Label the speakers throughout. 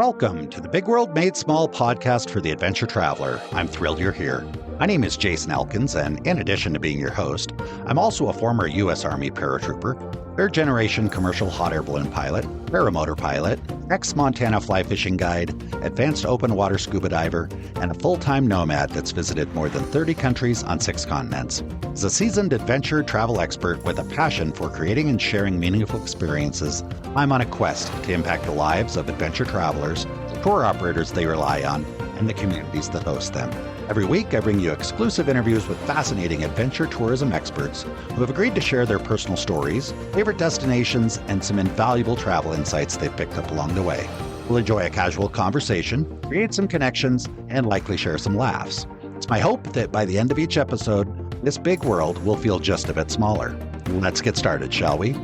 Speaker 1: Welcome to the Big World Made Small podcast for the adventure traveler. I'm thrilled you're here. My name is Jason Elkins, and in addition to being your host, I'm also a former U.S. Army paratrooper, third-generation commercial hot air balloon pilot, paramotor pilot, ex-Montana fly fishing guide, advanced open water scuba diver, and a full-time nomad that's visited more than 30 countries on 6 continents. As a seasoned adventure travel expert with a passion for creating and sharing meaningful experiences, I'm on a quest to impact the lives of adventure travelers, the tour operators they rely on, and the communities that host them. Every week, I bring you exclusive interviews with fascinating adventure tourism experts who have agreed to share their personal stories, favorite destinations, and some invaluable travel insights they've picked up along the way. We'll enjoy a casual conversation, create some connections, and likely share some laughs. It's my hope that by the end of each episode, this big world will feel just a bit smaller. Let's get started, shall we?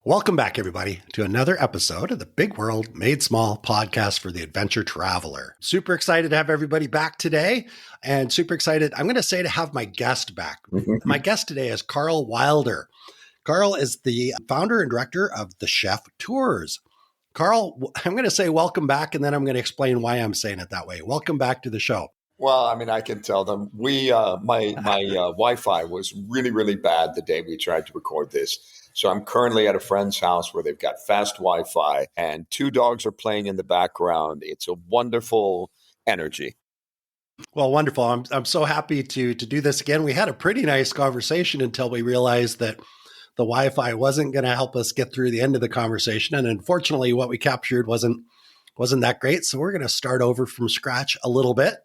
Speaker 1: Welcome back, everybody, to another episode of the Big World Made Small podcast for the adventure traveler. Super excited to have everybody back today, and super excited, I'm going to say, to have my guest back. My guest today is Karl Wilder. Karl is the founder and director of The Chef Tours. Karl, I'm going to say welcome back, and then I'm going to explain why I'm saying it that way. Welcome back to the show.
Speaker 2: Well, I mean, I can tell them my Wi-Fi was really, really bad the day we tried to record this. So I'm currently at a friend's house where they've got fast Wi-Fi and 2 dogs are playing in the background. It's a wonderful energy.
Speaker 1: Well, wonderful. I'm so happy to do this again. We had a pretty nice conversation until we realized that the Wi-Fi wasn't going to help us get through the end of the conversation. And unfortunately, what we captured wasn't that great. So we're going to start over from scratch a little bit.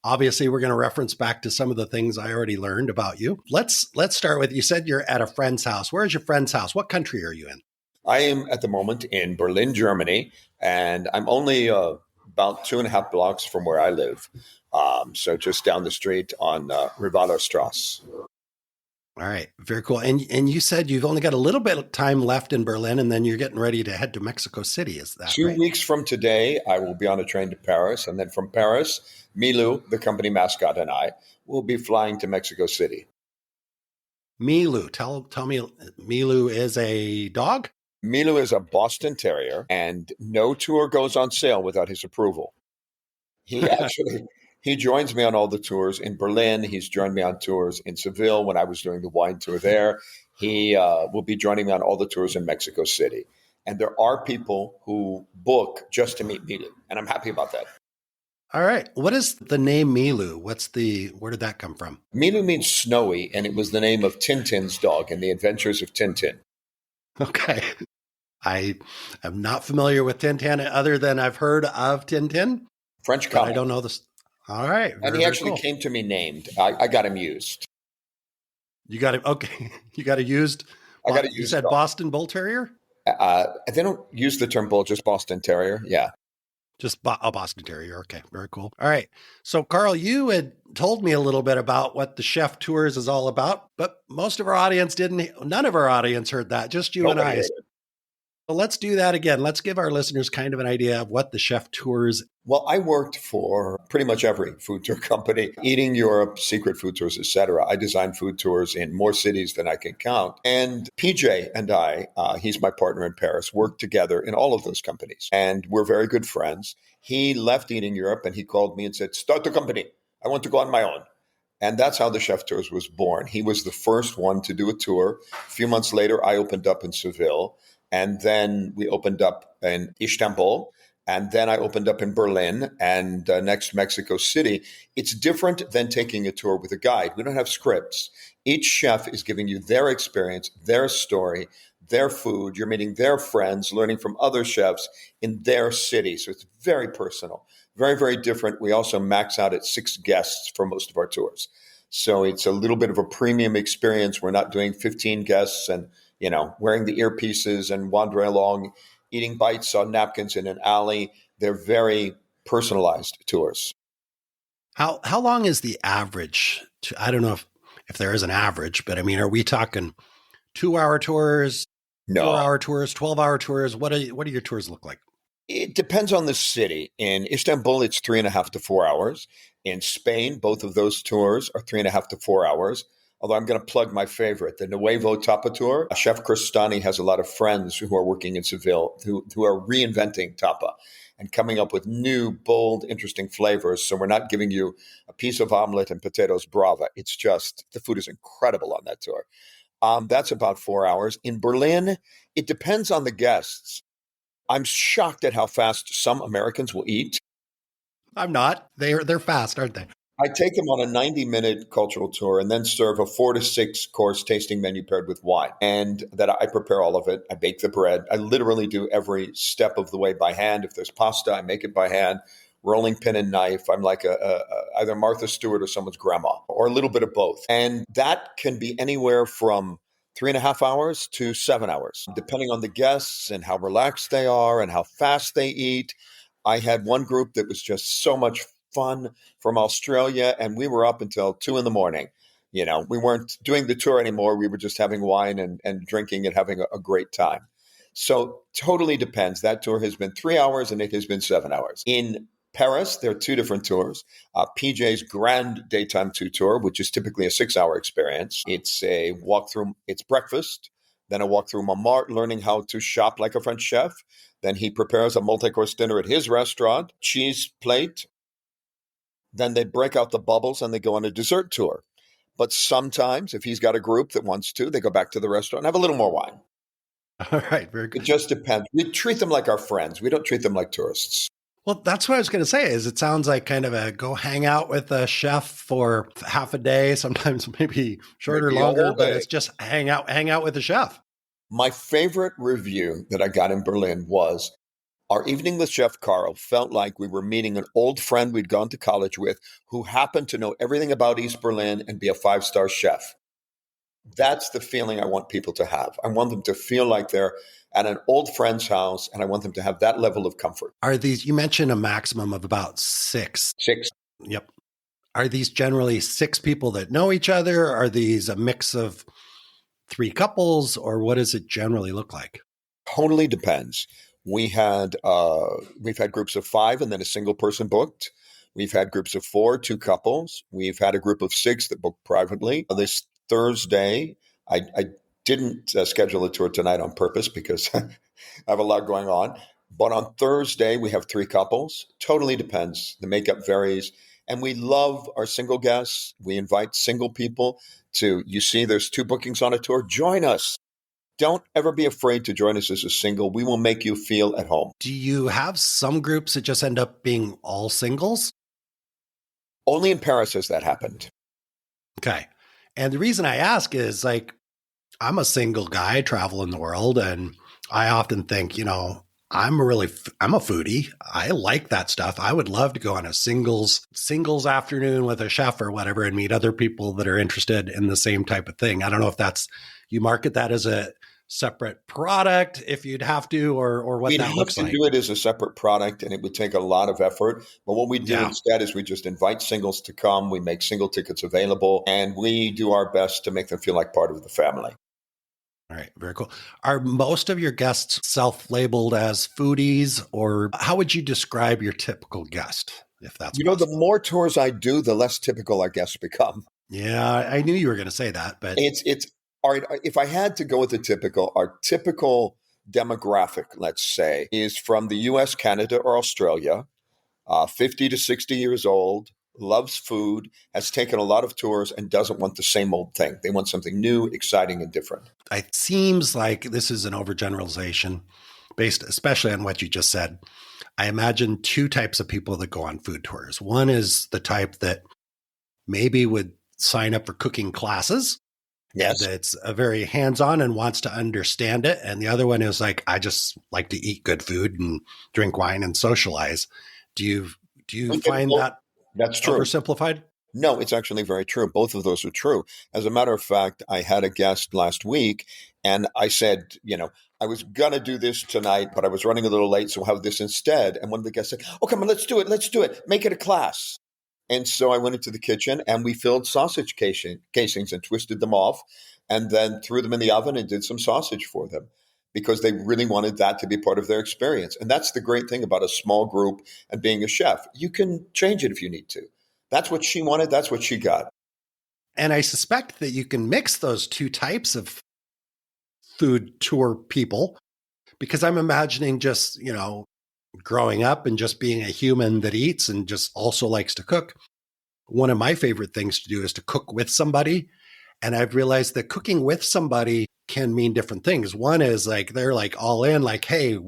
Speaker 1: Obviously, we're going to reference back to some of the things I already learned about you. Let's start with, you said you're at a friend's house. Where is your friend's house? What country are you in?
Speaker 2: I am at the moment in Berlin, Germany, and I'm only about 2.5 blocks from where I live. So just down the street on Rivaler Strasse.
Speaker 1: All right. Very cool. And you said you've only got a little bit of time left in Berlin, and then you're getting ready to head to Mexico City. Is that
Speaker 2: 2
Speaker 1: right?
Speaker 2: weeks from today, I will be on a train to Paris. And then from Paris, Milou, the company mascot, and I will be flying to Mexico City.
Speaker 1: Milou. Tell me, Milou is a dog?
Speaker 2: Milou is a Boston Terrier, and no tour goes on sale without his approval. He joins me on all the tours in Berlin. He's joined me on tours in Seville when I was doing the wine tour there. He will be joining me on all the tours in Mexico City. And there are people who book just to meet Milou, and I'm happy about that.
Speaker 1: All right. What is the name Milou? Where did that come from?
Speaker 2: Milou means snowy, and it was the name of Tintin's dog in The Adventures of Tintin.
Speaker 1: Okay. I am not familiar with Tintin other than I've heard of Tintin.
Speaker 2: French comic.
Speaker 1: I don't know this. All right.
Speaker 2: And he actually came to me named. I got him used.
Speaker 1: You got it. Okay. You got it used.
Speaker 2: I got it used.
Speaker 1: You said dog. Boston Bull Terrier?
Speaker 2: They don't use the term bull, just Boston Terrier. Yeah.
Speaker 1: Just a Boston Terrier. Okay. Very cool. All right. So, Karl, you had told me a little bit about what the Chef Tours is all about, but most of our audience none of our audience heard that, just you and I. So let's do that again. Let's give our listeners kind of an idea of what the Chef Tours.
Speaker 2: Well, I worked for pretty much every food tour company, Eating Europe, Secret Food Tours, etc. I designed food tours in more cities than I can count. And PJ and I, he's my partner in Paris, worked together in all of those companies. And we're very good friends. He left Eating Europe and he called me and said, start the company. I want to go on my own. And that's how the Chef Tours was born. He was the first one to do a tour. A few months later, I opened up in Seville. And then we opened up in Istanbul, and then I opened up in Berlin, and next Mexico City. It's different than taking a tour with a guide. We don't have scripts. Each chef is giving you their experience, their story, their food. You're meeting their friends, learning from other chefs in their city. So it's very personal, very, very different. We also max out at 6 guests for most of our tours. So it's a little bit of a premium experience. We're not doing 15 guests and wearing the earpieces and wandering along, eating bites on napkins in an alley. They're very personalized tours.
Speaker 1: How long is the average? I don't know if there is an average, but I mean, are we talking 2-hour tours,
Speaker 2: No.
Speaker 1: 4-hour tours, 12-hour tours? What do your tours look like?
Speaker 2: It depends on the city. In Istanbul, it's 3.5 to 4 hours. In Spain, both of those tours are 3.5 to 4 hours. Although I'm going to plug my favorite, the Nuevo Tapa Tour. Chef Cristani has a lot of friends who are working in Seville who are reinventing tapa and coming up with new, bold, interesting flavors. So we're not giving you a piece of omelet and potatoes brava. It's just, the food is incredible on that tour. That's about 4 hours. In Berlin, it depends on the guests. I'm shocked at how fast some Americans will eat.
Speaker 3: I'm not. They're fast, aren't they?
Speaker 2: I take them on a 90-minute cultural tour and then serve a 4 to 6 course tasting menu paired with wine. And that I prepare all of it. I bake the bread. I literally do every step of the way by hand. If there's pasta, I make it by hand. Rolling pin and knife. I'm like either Martha Stewart or someone's grandma, or a little bit of both. And that can be anywhere from 3.5 hours to 7 hours, depending on the guests and how relaxed they are and how fast they eat. I had one group that was just so much fun from Australia, and we were up until 2 a.m. We weren't doing the tour anymore. We were just having wine and drinking and having a great time. So totally depends. That tour has been 3 hours and it has been 7 hours. In Paris, there are 2 different tours. PJ's Grand Daytime 2 tour, which is typically a 6-hour experience. It's a walkthrough. It's breakfast, then a walk through Montmartre, learning how to shop like a French chef. Then he prepares a multi-course dinner at his restaurant, cheese plate. Then they break out the bubbles and they go on a dessert tour. But sometimes, if he's got a group that wants to, they go back to the restaurant and have a little more wine.
Speaker 3: All right, very good.
Speaker 2: It just depends. We treat them like our friends. We don't treat them like tourists.
Speaker 3: Well, that's what I was going to say is it sounds like kind of a go hang out with a chef for half a day, sometimes maybe shorter,
Speaker 2: Maybe
Speaker 3: longer,
Speaker 2: all
Speaker 3: but
Speaker 2: day.
Speaker 3: it's just hang out with a chef.
Speaker 2: My favorite review that I got in Berlin was our evening with Chef Karl felt like we were meeting an old friend we'd gone to college with who happened to know everything about East Berlin and be a 5-star chef. That's the feeling I want people to have. I want them to feel like they're at an old friend's house, and I want them to have that level of comfort.
Speaker 3: Are these, you mentioned a maximum of about 6.
Speaker 2: 6.
Speaker 3: Yep. Are these generally 6 people that know each other? Are these a mix of 3 couples, or what does it generally look like?
Speaker 2: Totally depends. We've had groups of 5 and then a single person booked. We've had groups of 4, 2 couples. We've had a group of 6 that booked privately. This Thursday, I didn't schedule a tour tonight on purpose because I have a lot going on. But on Thursday, we have 3 couples. Totally depends. The makeup varies. And we love our single guests. We invite single people to, you see, there's 2 bookings on a tour. Join us. Don't ever be afraid to join us as a single. We will make you feel at home.
Speaker 3: Do you have some groups that just end up being all singles?
Speaker 2: Only in Paris has that happened.
Speaker 3: Okay. And the reason I ask is like, I'm a single guy traveling the world, and I often think, I'm a foodie. I like that stuff. I would love to go on a singles afternoon with a chef or whatever and meet other people that are interested in the same type of thing. I don't know if you market that as a separate product if you'd have to, or what that looks like.
Speaker 2: We'd have to do it as a separate product, and it would take a lot of effort. But what we do instead is we just invite singles to come. We make single tickets available, and we do our best to make them feel like part of the family.
Speaker 3: All right. Very cool. Are most of your guests self-labeled as foodies, or how would you describe your typical guest, if that's possible?
Speaker 2: The more tours I do, the less typical our guests become.
Speaker 3: Yeah, I knew you were going to say that, but
Speaker 2: it's all right. If I had to go with our typical demographic, let's say, is from the US, Canada, or Australia, 50 to 60 years old, loves food, has taken a lot of tours, and doesn't want the same old thing. They want something new, exciting, and different.
Speaker 3: It seems like this is an overgeneralization based especially on what you just said. I imagine 2 types of people that go on food tours. One is the type that maybe would sign up for cooking classes.
Speaker 2: Yes.
Speaker 3: That's very hands-on and wants to understand it. And the other one is like, I just like to eat good food and drink wine and socialize. Do you find that
Speaker 2: that's true
Speaker 3: oversimplified?
Speaker 2: No, it's actually very true. Both of those are true. As a matter of fact, I had a guest last week, and I said, I was going to do this tonight, but I was running a little late, so I'll have this instead. And one of the guests said, oh, come on, let's do it. Make it a class. And so I went into the kitchen, and we filled sausage casings and twisted them off, and then threw them in the oven and did some sausage for them, because they really wanted that to be part of their experience. And that's the great thing about a small group and being a chef. You can change it if you need to. That's what she wanted. That's what she got.
Speaker 3: And I suspect that you can mix those two types of food tour people, because I'm imagining just, growing up and just being a human that eats and just also likes to cook. One of my favorite things to do is to cook with somebody. And I've realized that cooking with somebody can mean different things. One is like, they're like all in, like, hey,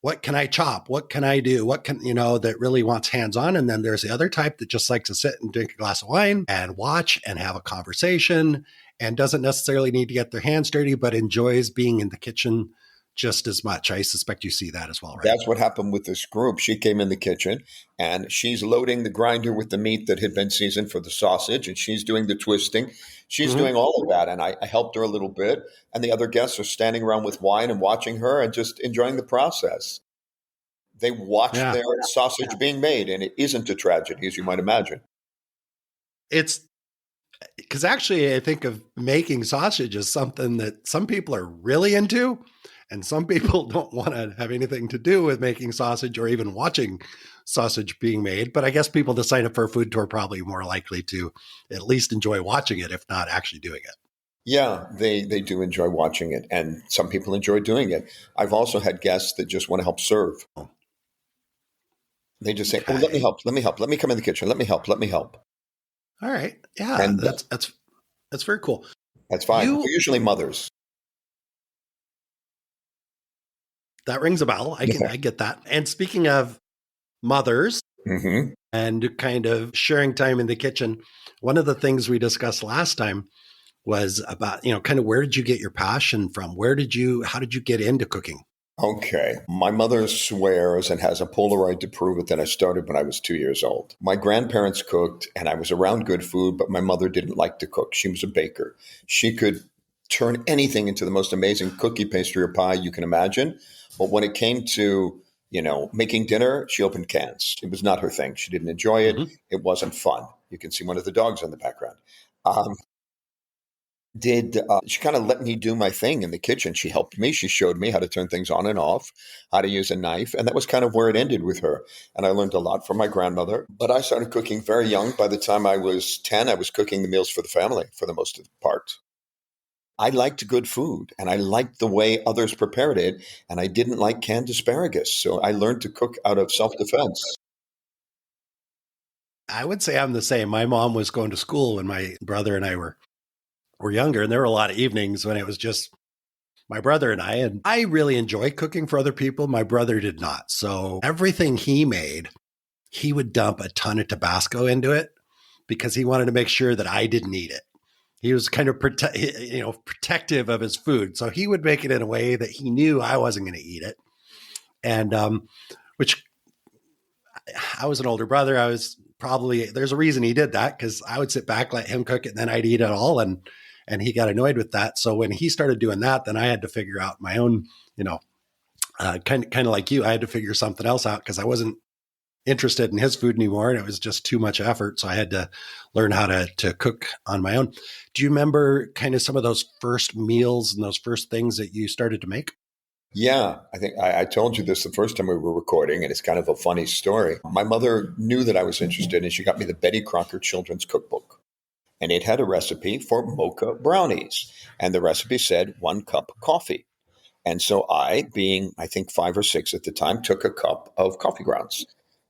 Speaker 3: what can I chop? What can I do? What can, that really wants hands on. And then there's the other type that just likes to sit and drink a glass of wine and watch and have a conversation and doesn't necessarily need to get their hands dirty, but enjoys being in the kitchen just as much. I suspect you see that as well, right?
Speaker 2: That's what happened with this group. She came in the kitchen and she's loading the grinder with the meat that had been seasoned for the sausage, and she's doing the twisting. She's doing all of that. And I helped her a little bit. And the other guests are standing around with wine and watching her and just enjoying the process. They watch their sausage being made, and it isn't a tragedy, as you might imagine.
Speaker 3: It's because actually I think of making sausage as something that some people are really into, and some people don't want to have anything to do with making sausage or even watching sausage being made. But I guess people that sign up for a food tour are probably more likely to at least enjoy watching it, if not actually doing it.
Speaker 2: Yeah, they do enjoy watching it, and some people enjoy doing it. I've also had guests that just want to help serve. They just say, "Oh, let me help. Let me come in the kitchen. Let me help.
Speaker 3: All right. Yeah,
Speaker 2: and
Speaker 3: that's very cool.
Speaker 2: That's fine. They're usually mothers.
Speaker 3: That rings a bell. I get that. And speaking of mothers and kind of sharing time in the kitchen, one of the things we discussed last time was about, kind of where did you get your passion from? How did you get into cooking?
Speaker 2: Okay. My mother swears and has a Polaroid to prove it that I started when I was 2 years old. My grandparents cooked and I was around good food, but my mother didn't like to cook. She was a baker. She could turn anything into the most amazing cookie, pastry, or pie you can imagine. But when it came to, making dinner, she opened cans. It was not her thing. She didn't enjoy it. It wasn't fun. You can see one of the dogs in the background. She kind of let me do my thing in the kitchen. She helped me. She showed me how to turn things on and off, how to use a knife. And that was kind of where it ended with her. And I learned a lot from my grandmother. But I started cooking very young. By the time I was 10, I was cooking the meals for the family for the most of the part. I liked good food, and I liked the way others prepared it. And I didn't like canned asparagus. So I learned to cook out of self-defense.
Speaker 3: I would say I'm the same. My mom was going to school when my brother and I were younger, and there were a lot of evenings when it was just my brother and I really enjoy cooking for other people. My brother did not. So everything he made, he would dump a ton of Tabasco into it because he wanted to make sure that I didn't eat it. He was kind of protective of his food. So he would make it in a way that he knew I wasn't going to eat it. And which I was an older brother. I was probably, there's a reason he did that, because I would sit back, let him cook it, and then I'd eat it all. And he got annoyed with that. So when he started doing that, then I had to figure out my own, kind of like you, I had to figure something else out because I wasn't interested in his food anymore. And it was just too much effort. So I had to learn how to cook on my own. Do you remember kind of some of those first meals and those first things that you started to make?
Speaker 2: Yeah, I think I told you this the first time we were recording, and it's kind of a funny story. My mother knew that I was interested, and she got me the Betty Crocker Children's Cookbook. And it had a recipe for mocha brownies. And the recipe said 1 cup coffee. And so I, being, I think 5 or 6 at the time, took a cup of coffee grounds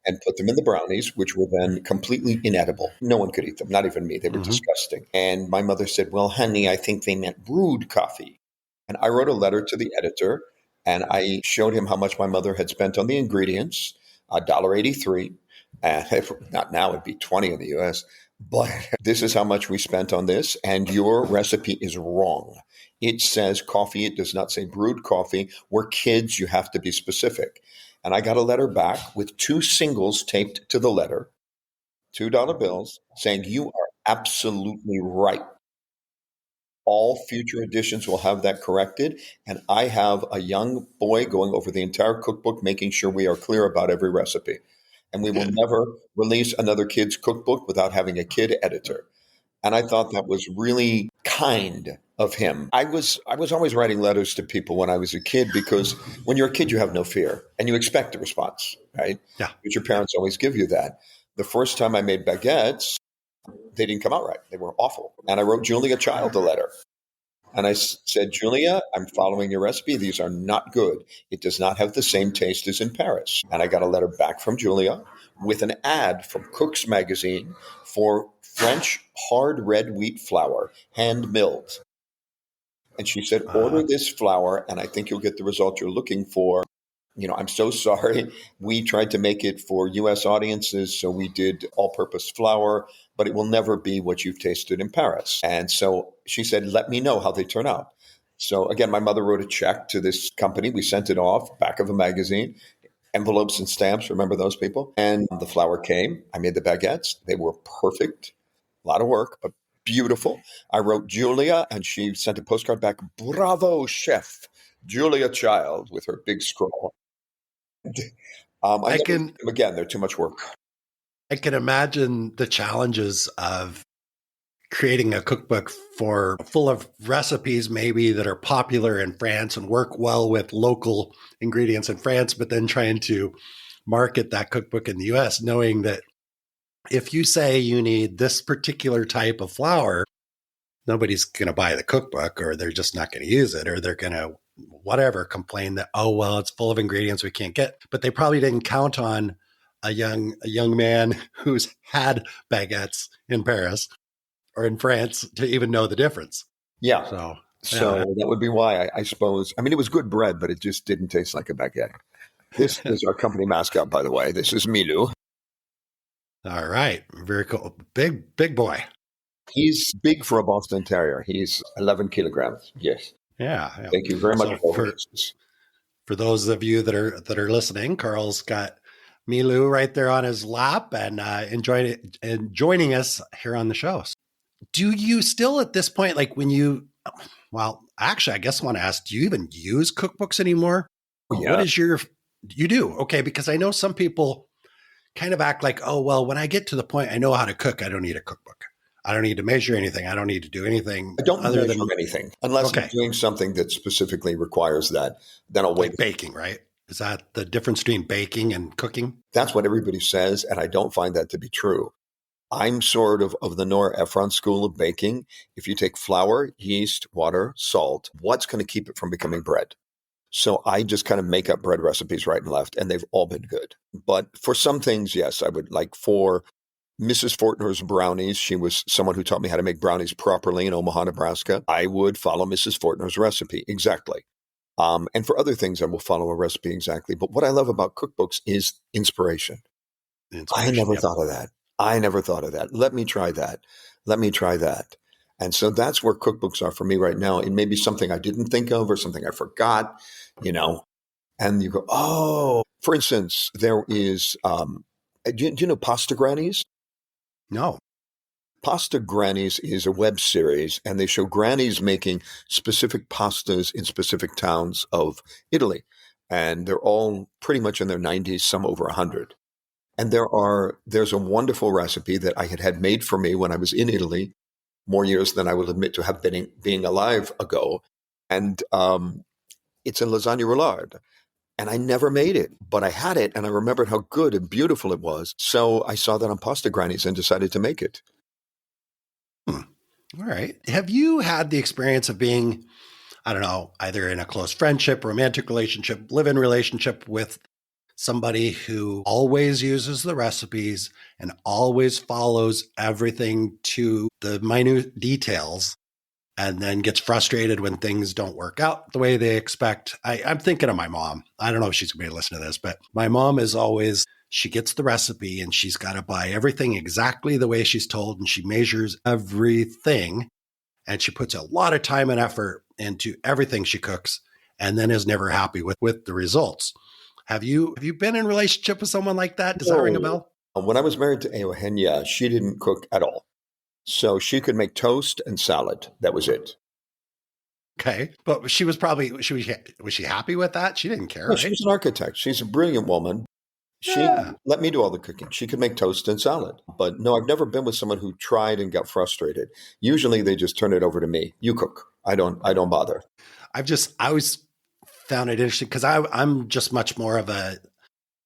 Speaker 2: and put them in the brownies, which were then completely inedible. No one could eat them, not even me. They were disgusting. And my mother said, well, honey, I think they meant brewed coffee. And I wrote a letter to the editor, and I showed him how much my mother had spent on the ingredients, $1.83. And not now, it'd be 20 in the US. But this is how much we spent on this, and your recipe is wrong. It says coffee. It does not say brewed coffee. We're kids. You have to be specific. And I got a letter back with 2 singles taped to the letter, $2 bills, saying you are absolutely right. All future editions will have that corrected. And I have a young boy going over the entire cookbook, making sure we are clear about every recipe. And we will never release another kid's cookbook without having a kid editor. And I thought that was really kind of him. I was always writing letters to people when I was a kid, because when you're a kid, you have no fear and you expect a response, right?
Speaker 3: Yeah.
Speaker 2: But your parents always give you that. The first time I made baguettes, They didn't come out right. They were awful. And I wrote Julia Child a letter. And I said, Julia, I'm following your recipe. These are not good. It does not have the same taste as in Paris. And I got a letter back from Julia with an ad from Cook's magazine for French hard red wheat flour, hand milled. And she said, order this flour, and I think you'll get the result you're looking for. I'm so sorry. We tried to make it for U.S. audiences, so we did all-purpose flour, but it will never be what you've tasted in Paris. And so she said, let me know how they turn out. So again, my mother wrote a check to this company. We sent it off, back of a magazine, envelopes and stamps. Remember those people? And the flour came. I made the baguettes. They were perfect. A lot of work, but beautiful. I wrote Julia, and she sent a postcard back. Bravo, chef. Julia Child, with her big scroll. Again, they're too much work.
Speaker 3: I can imagine the challenges of creating a cookbook full of recipes maybe that are popular in France and work well with local ingredients in France, but then trying to market that cookbook in the US, knowing that if you say you need this particular type of flour, nobody's going to buy the cookbook, or they're just not going to use it, or they're going to complain that, oh, well, it's full of ingredients we can't get. But they probably didn't count on a young man who's had baguettes in Paris or in France to even know the difference.
Speaker 2: Yeah. So that would be why, I suppose. I mean, it was good bread, but it just didn't taste like a baguette. This is our company mascot, by the way. This is Milou.
Speaker 3: All right. Very cool. Big boy.
Speaker 2: He's big for a Boston Terrier. He's 11 kilograms. Yes.
Speaker 3: Yeah.
Speaker 2: Thank you very much.
Speaker 3: For those of you that are listening, Karl's got Milou right there on his lap and joining us here on the show. Do you still at this point, like actually, I guess I want to ask, do you even use cookbooks anymore?
Speaker 2: Yeah.
Speaker 3: What is you do? Okay. Because I know some people kind of act like, oh, well, when I get to the point I know how to cook, I don't need a cookbook. I don't need to measure anything. I don't need to do anything.
Speaker 2: I don't measure anything unless I'm doing something that specifically requires that. Then I'll wait.
Speaker 3: Like baking, right? Is that the difference between baking and cooking?
Speaker 2: That's what everybody says, and I don't find that to be true. I'm sort of the Nora Ephron school of baking. If you take flour, yeast, water, salt, what's going to keep it from becoming bread? So I just kind of make up bread recipes right and left, and they've all been good. But for some things, yes, I would like for Mrs. Fortner's brownies. She was someone who taught me how to make brownies properly in Omaha, Nebraska. I would follow Mrs. Fortner's recipe exactly. And for other things, I will follow a recipe exactly. But what I love about cookbooks is inspiration. I never thought of that. Let me try that. And so that's where cookbooks are for me right now. It may be something I didn't think of or something I forgot, and you go, oh, for instance, there is, do you know Pasta Grannies?
Speaker 3: No.
Speaker 2: Pasta Grannies is a web series, and they show grannies making specific pastas in specific towns of Italy. And they're all pretty much in their 90s, some over 100. And there's a wonderful recipe that I had made for me when I was in Italy, more years than I will admit to have been being alive ago. And it's a lasagna roulade. And I never made it, but I had it, and I remembered how good and beautiful it was. So I saw that on Pasta Grannies and decided to make it.
Speaker 3: All right. Have you had the experience of being, I don't know, either in a close friendship, romantic relationship, live-in relationship with somebody who always uses the recipes and always follows everything to the minute details, and then gets frustrated when things don't work out the way they expect? I'm thinking of my mom. I don't know if she's going to be listening to this, but my mom is always, she gets the recipe and she's got to buy everything exactly the way she's told, and she measures everything, and she puts a lot of time and effort into everything she cooks, and then is never happy with the results. Have you been in a relationship with someone like that? Does that ring a bell?
Speaker 2: When I was married to Eugenia, she didn't cook at all. So she could make toast and salad. That was it.
Speaker 3: Okay. But she was she happy with that? She didn't care.
Speaker 2: No, right? She was an architect. She's a brilliant woman. She let me do all the cooking. She could make toast and salad. But no, I've never been with someone who tried and got frustrated. Usually they just turn it over to me. You cook. I don't bother. I
Speaker 3: always found it interesting because I'm just much more of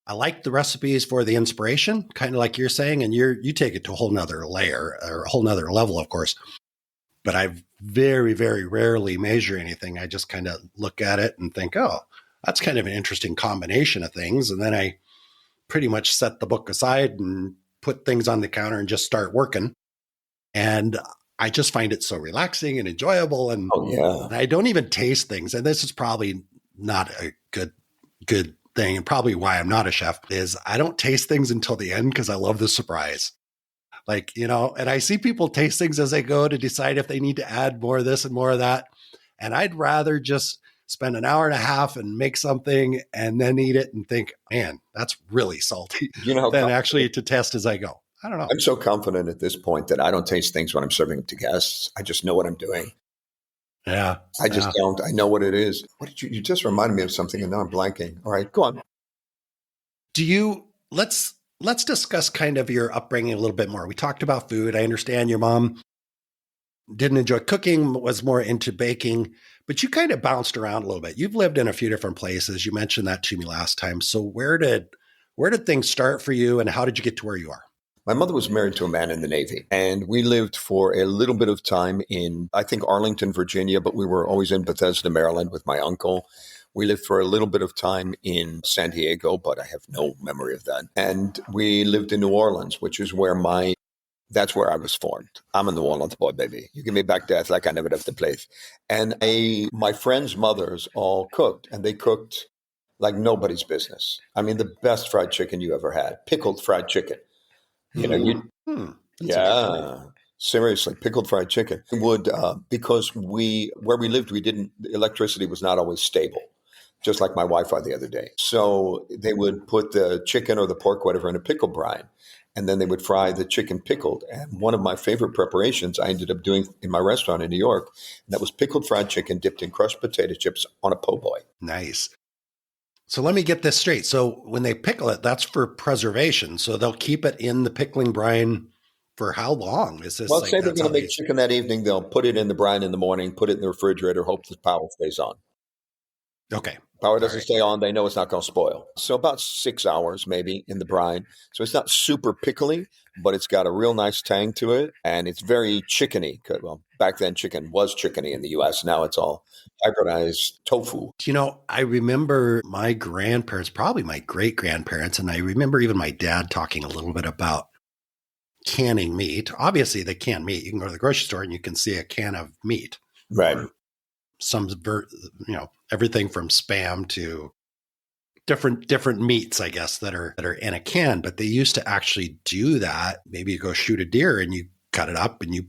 Speaker 3: I like the recipes for the inspiration, kind of like you're saying, and you take it to a whole nother layer or a whole nother level, of course. But I very, very rarely measure anything. I just kind of look at it and think, oh, that's kind of an interesting combination of things. And then I pretty much set the book aside and put things on the counter and just start working. And I just find it so relaxing and enjoyable. And I don't even taste things. And this is probably not a good thing. And probably why I'm not a chef is I don't taste things until the end because I love the surprise. Like, and I see people taste things as they go to decide if they need to add more of this and more of that. And I'd rather just spend an hour and a half and make something and then eat it and think, man, that's really salty, than actually to test as I go. I don't know.
Speaker 2: I'm so confident at this point that I don't taste things when I'm serving them to guests. I just know what I'm doing.
Speaker 3: Yeah.
Speaker 2: I just don't. I know what it is. What did you just reminded me of something and now I'm blanking. All right, go on.
Speaker 3: Let's discuss kind of your upbringing a little bit more. We talked about food. I understand your mom didn't enjoy cooking, was more into baking, but you kind of bounced around a little bit. You've lived in a few different places. You mentioned that to me last time. So where did things start for you and how did you get to where you are?
Speaker 2: My mother was married to a man in the Navy, and we lived for a little bit of time in, I think, Arlington, Virginia, but we were always in Bethesda, Maryland with my uncle. We lived for a little bit of time in San Diego, but I have no memory of that. And we lived in New Orleans, which is where that's where I was formed. I'm a New Orleans boy, baby. You give me back death like I never left the place. And my friends' mothers all cooked, and they cooked like nobody's business. I mean, the best fried chicken you ever had, pickled fried chicken. Seriously, pickled fried chicken. Because where we lived, electricity was not always stable, just like my Wi-Fi the other day. So they would put the chicken or the pork, whatever, in a pickle brine, and then they would fry the chicken pickled. And one of my favorite preparations I ended up doing in my restaurant in New York, and that was pickled fried chicken dipped in crushed potato chips on a po' boy.
Speaker 3: Nice. So let me get this straight. So when they pickle it, that's for preservation. So they'll keep it in the pickling brine for how long? Is this?
Speaker 2: Well, say they're going to make chicken that evening. They'll put it in the brine in the morning, put it in the refrigerator, hope the power stays on.
Speaker 3: Okay.
Speaker 2: Power doesn't stay on. They know it's not going to spoil. So about 6 hours maybe in the brine. So it's not super pickly, but it's got a real nice tang to it. And it's very chickeny. Well, back then chicken was chickeny in the U.S. Now it's all hybridized tofu.
Speaker 3: I remember my grandparents, probably my great-grandparents, and I remember even my dad talking a little bit about canning meat. Obviously, they can meat. You can go to the grocery store and you can see a can of meat.
Speaker 2: Right.
Speaker 3: Some, everything from Spam to different meats, I guess, that are in a can. But they used to actually do that. Maybe you go shoot a deer and you cut it up and you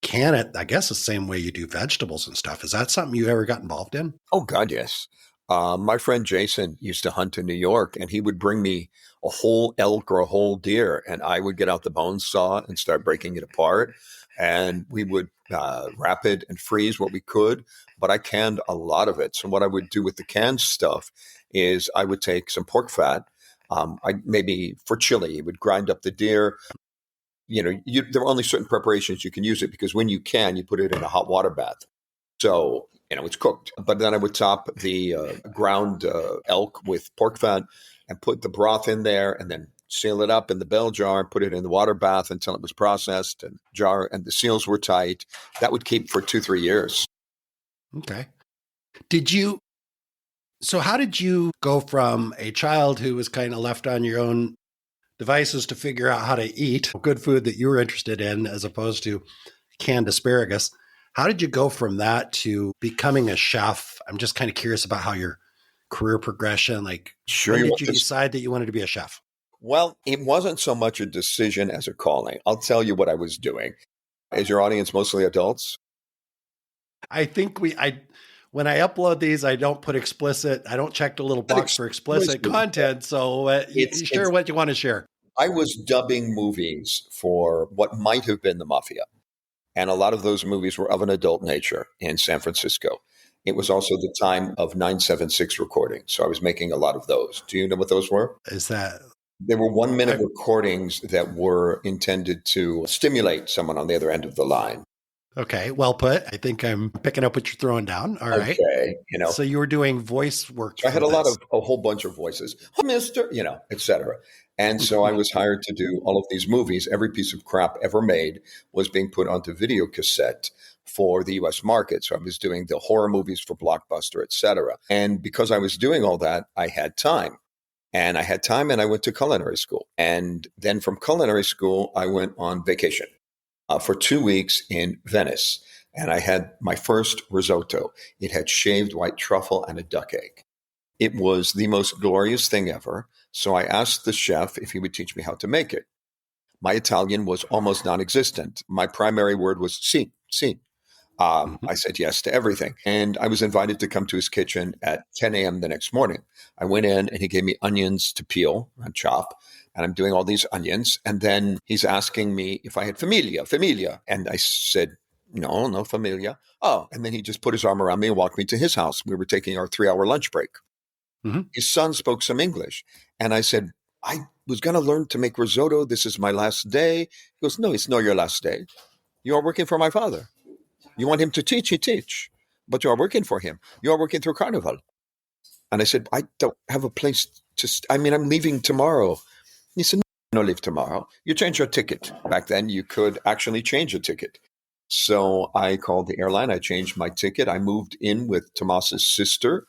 Speaker 3: can it, I guess, the same way you do vegetables and stuff. Is that something you ever got involved in?
Speaker 2: Oh, God, yes. My friend Jason used to hunt in New York, and he would bring me a whole elk or a whole deer, and I would get out the bone saw and start breaking it apart. And we would wrap it and freeze what we could, but I canned a lot of it. So what I would do with the canned stuff is I would take some pork fat. Maybe for chili, you would grind up the deer. There are only certain preparations you can use it because when you can, you put it in a hot water bath. So, it's cooked. But then I would top the ground elk with pork fat and put the broth in there and then seal it up in the bell jar and put it in the water bath until it was processed and the seals were tight. That would keep for 2-3 years.
Speaker 3: Okay. So how did you go from a child who was kind of left on your own devices to figure out how to eat good food that you were interested in as opposed to canned asparagus? How did you go from that to becoming a chef? I'm just kind of curious about how your career progression, when did you decide that you wanted to be a chef?
Speaker 2: Well, it wasn't so much a decision as a calling. I'll tell you what I was doing. Is your audience mostly adults?
Speaker 3: I think when I upload these, I don't put explicit. I don't check the little box for explicit content. So share what you want to share.
Speaker 2: I was dubbing movies for what might have been the mafia. And a lot of those movies were of an adult nature in San Francisco. It was also the time of 976 recordings. So I was making a lot of those. Do you know what those were?
Speaker 3: Is that?
Speaker 2: They were 1-minute recordings that were intended to stimulate someone on the other end of the line.
Speaker 3: Okay, well put. I think I'm picking up what you're throwing down. All right.
Speaker 2: Okay,
Speaker 3: So you were doing voice work
Speaker 2: So I
Speaker 3: for
Speaker 2: had
Speaker 3: this.
Speaker 2: a whole bunch of voices, "Oh, Mister," etc. And so I was hired to do all of these movies. Every piece of crap ever made was being put onto video cassette for the US market. So I was doing the horror movies for Blockbuster, etc. And because I was doing all that, I had time. And I had time and I went to culinary school. And then from culinary school, I went on vacation for 2 weeks in Venice. And I had my first risotto. It had shaved white truffle and a duck egg. It was the most glorious thing ever. So I asked the chef if he would teach me how to make it. My Italian was almost non existent. My primary word was sì, sì.
Speaker 3: Mhm.
Speaker 2: I said yes to everything. And I was invited to come to his kitchen at 10 a.m. the next morning. I went in and he gave me onions to peel and chop. And I'm doing all these onions. And then he's asking me if I had familia. And I said, no, no familia. Oh, and then he just put his arm around me and walked me to his house. We were taking our 3 hour lunch break.
Speaker 3: Mhm.
Speaker 2: His son spoke some English. And I said, I was going to learn to make risotto. This is my last day. He goes, no, it's not your last day. You are working for my father. You want him to teach, he teach. But you are working for him. You are working through Carnival. And I said, I don't have a place to, I'm leaving tomorrow. He said, no, leave tomorrow. You change your ticket. Back then, you could actually change a ticket. So I called the airline. I changed my ticket. I moved in with Tomas's sister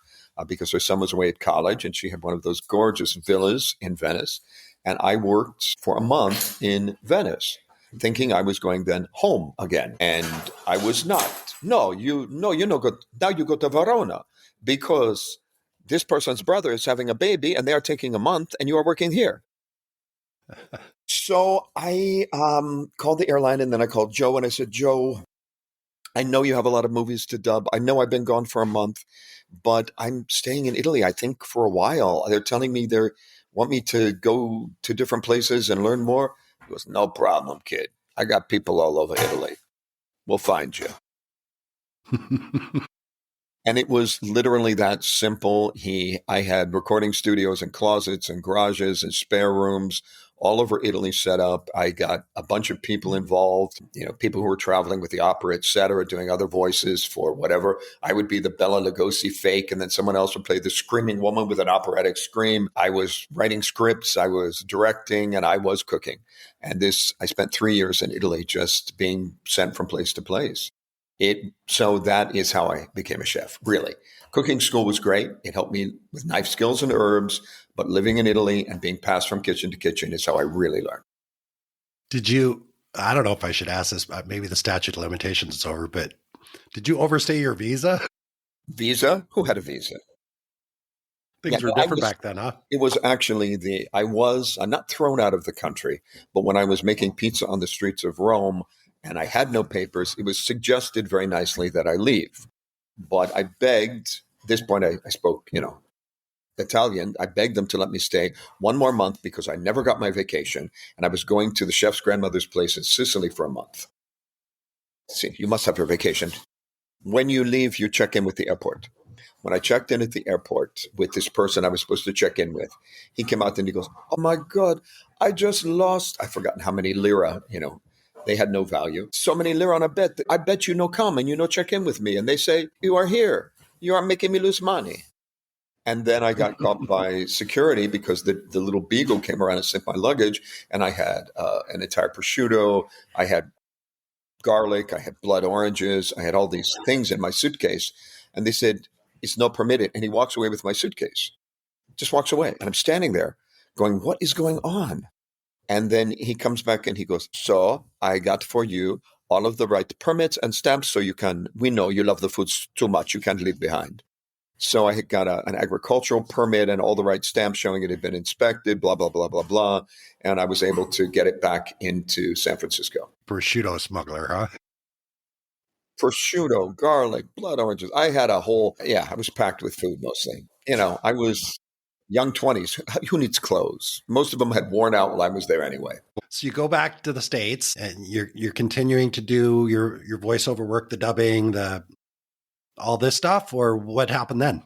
Speaker 2: because her son was away at college and she had one of those gorgeous villas in Venice. And I worked for a month in Venice, thinking I was going then home again. And I was not. No, you know, now you go to Verona because this person's brother is having a baby and they are taking a month and you are working here. So I called the airline and then I called Joe and I said, Joe, I know you have a lot of movies to dub. I know I've been gone for a month, but I'm staying in Italy, I think, for a while. They're telling me they want me to go to different places and learn more. He goes, no problem, kid. I got people all over Italy. We'll find you. And it was literally that simple. I had recording studios and closets and garages and spare rooms all over Italy set up. I got a bunch of people involved, people who were traveling with the opera, et cetera, doing other voices for whatever. I would be the Bela Lugosi fake, and then someone else would play the screaming woman with an operatic scream. I was writing scripts, I was directing, and I was cooking. And I spent 3 years in Italy just being sent from place to place. So that is how I became a chef, really. Cooking school was great. It helped me with knife skills and herbs, but living in Italy and being passed from kitchen to kitchen is how I really learned.
Speaker 3: I don't know if I should ask this, maybe the statute of limitations is over, but did you overstay your visa?
Speaker 2: Visa? Who had a visa?
Speaker 3: Things were different back then, huh?
Speaker 2: It was actually I'm not thrown out of the country, but when I was making pizza on the streets of Rome and I had no papers, it was suggested very nicely that I leave. But I begged, at this point I spoke, Italian. I begged them to let me stay one more month because I never got my vacation. And I was going to the chef's grandmother's place in Sicily for a month. See, you must have your vacation. When you leave, you check in with the airport. When I checked in at the airport with this person I was supposed to check in with, he came out and he goes, oh my God, I just lost, I've forgotten how many lira, they had no value. So many lira on a bet. I bet you no come and you no check in with me. And they say, you are here. You are making me lose money. And then I got caught by security because the little beagle came around and sniffed my luggage. And I had an entire prosciutto. I had garlic. I had blood oranges. I had all these things in my suitcase. And they said, it's not permitted. And he walks away with my suitcase, just walks away. And I'm standing there going, what is going on? And then he comes back and he goes, so I got for you all of the right permits and stamps so we know you love the foods too much. You can't leave behind. So I had got an agricultural permit and all the right stamps showing it had been inspected, blah, blah, blah, blah, blah. And I was able to get it back into San Francisco.
Speaker 3: Prosciutto smuggler, huh?
Speaker 2: Prosciutto, garlic, blood oranges. I had I was packed with food mostly. I was young 20s. Who needs clothes? Most of them had worn out while I was there anyway.
Speaker 3: So you go back to the States and you're continuing to do your voiceover work, the dubbing, all this stuff, or what happened then?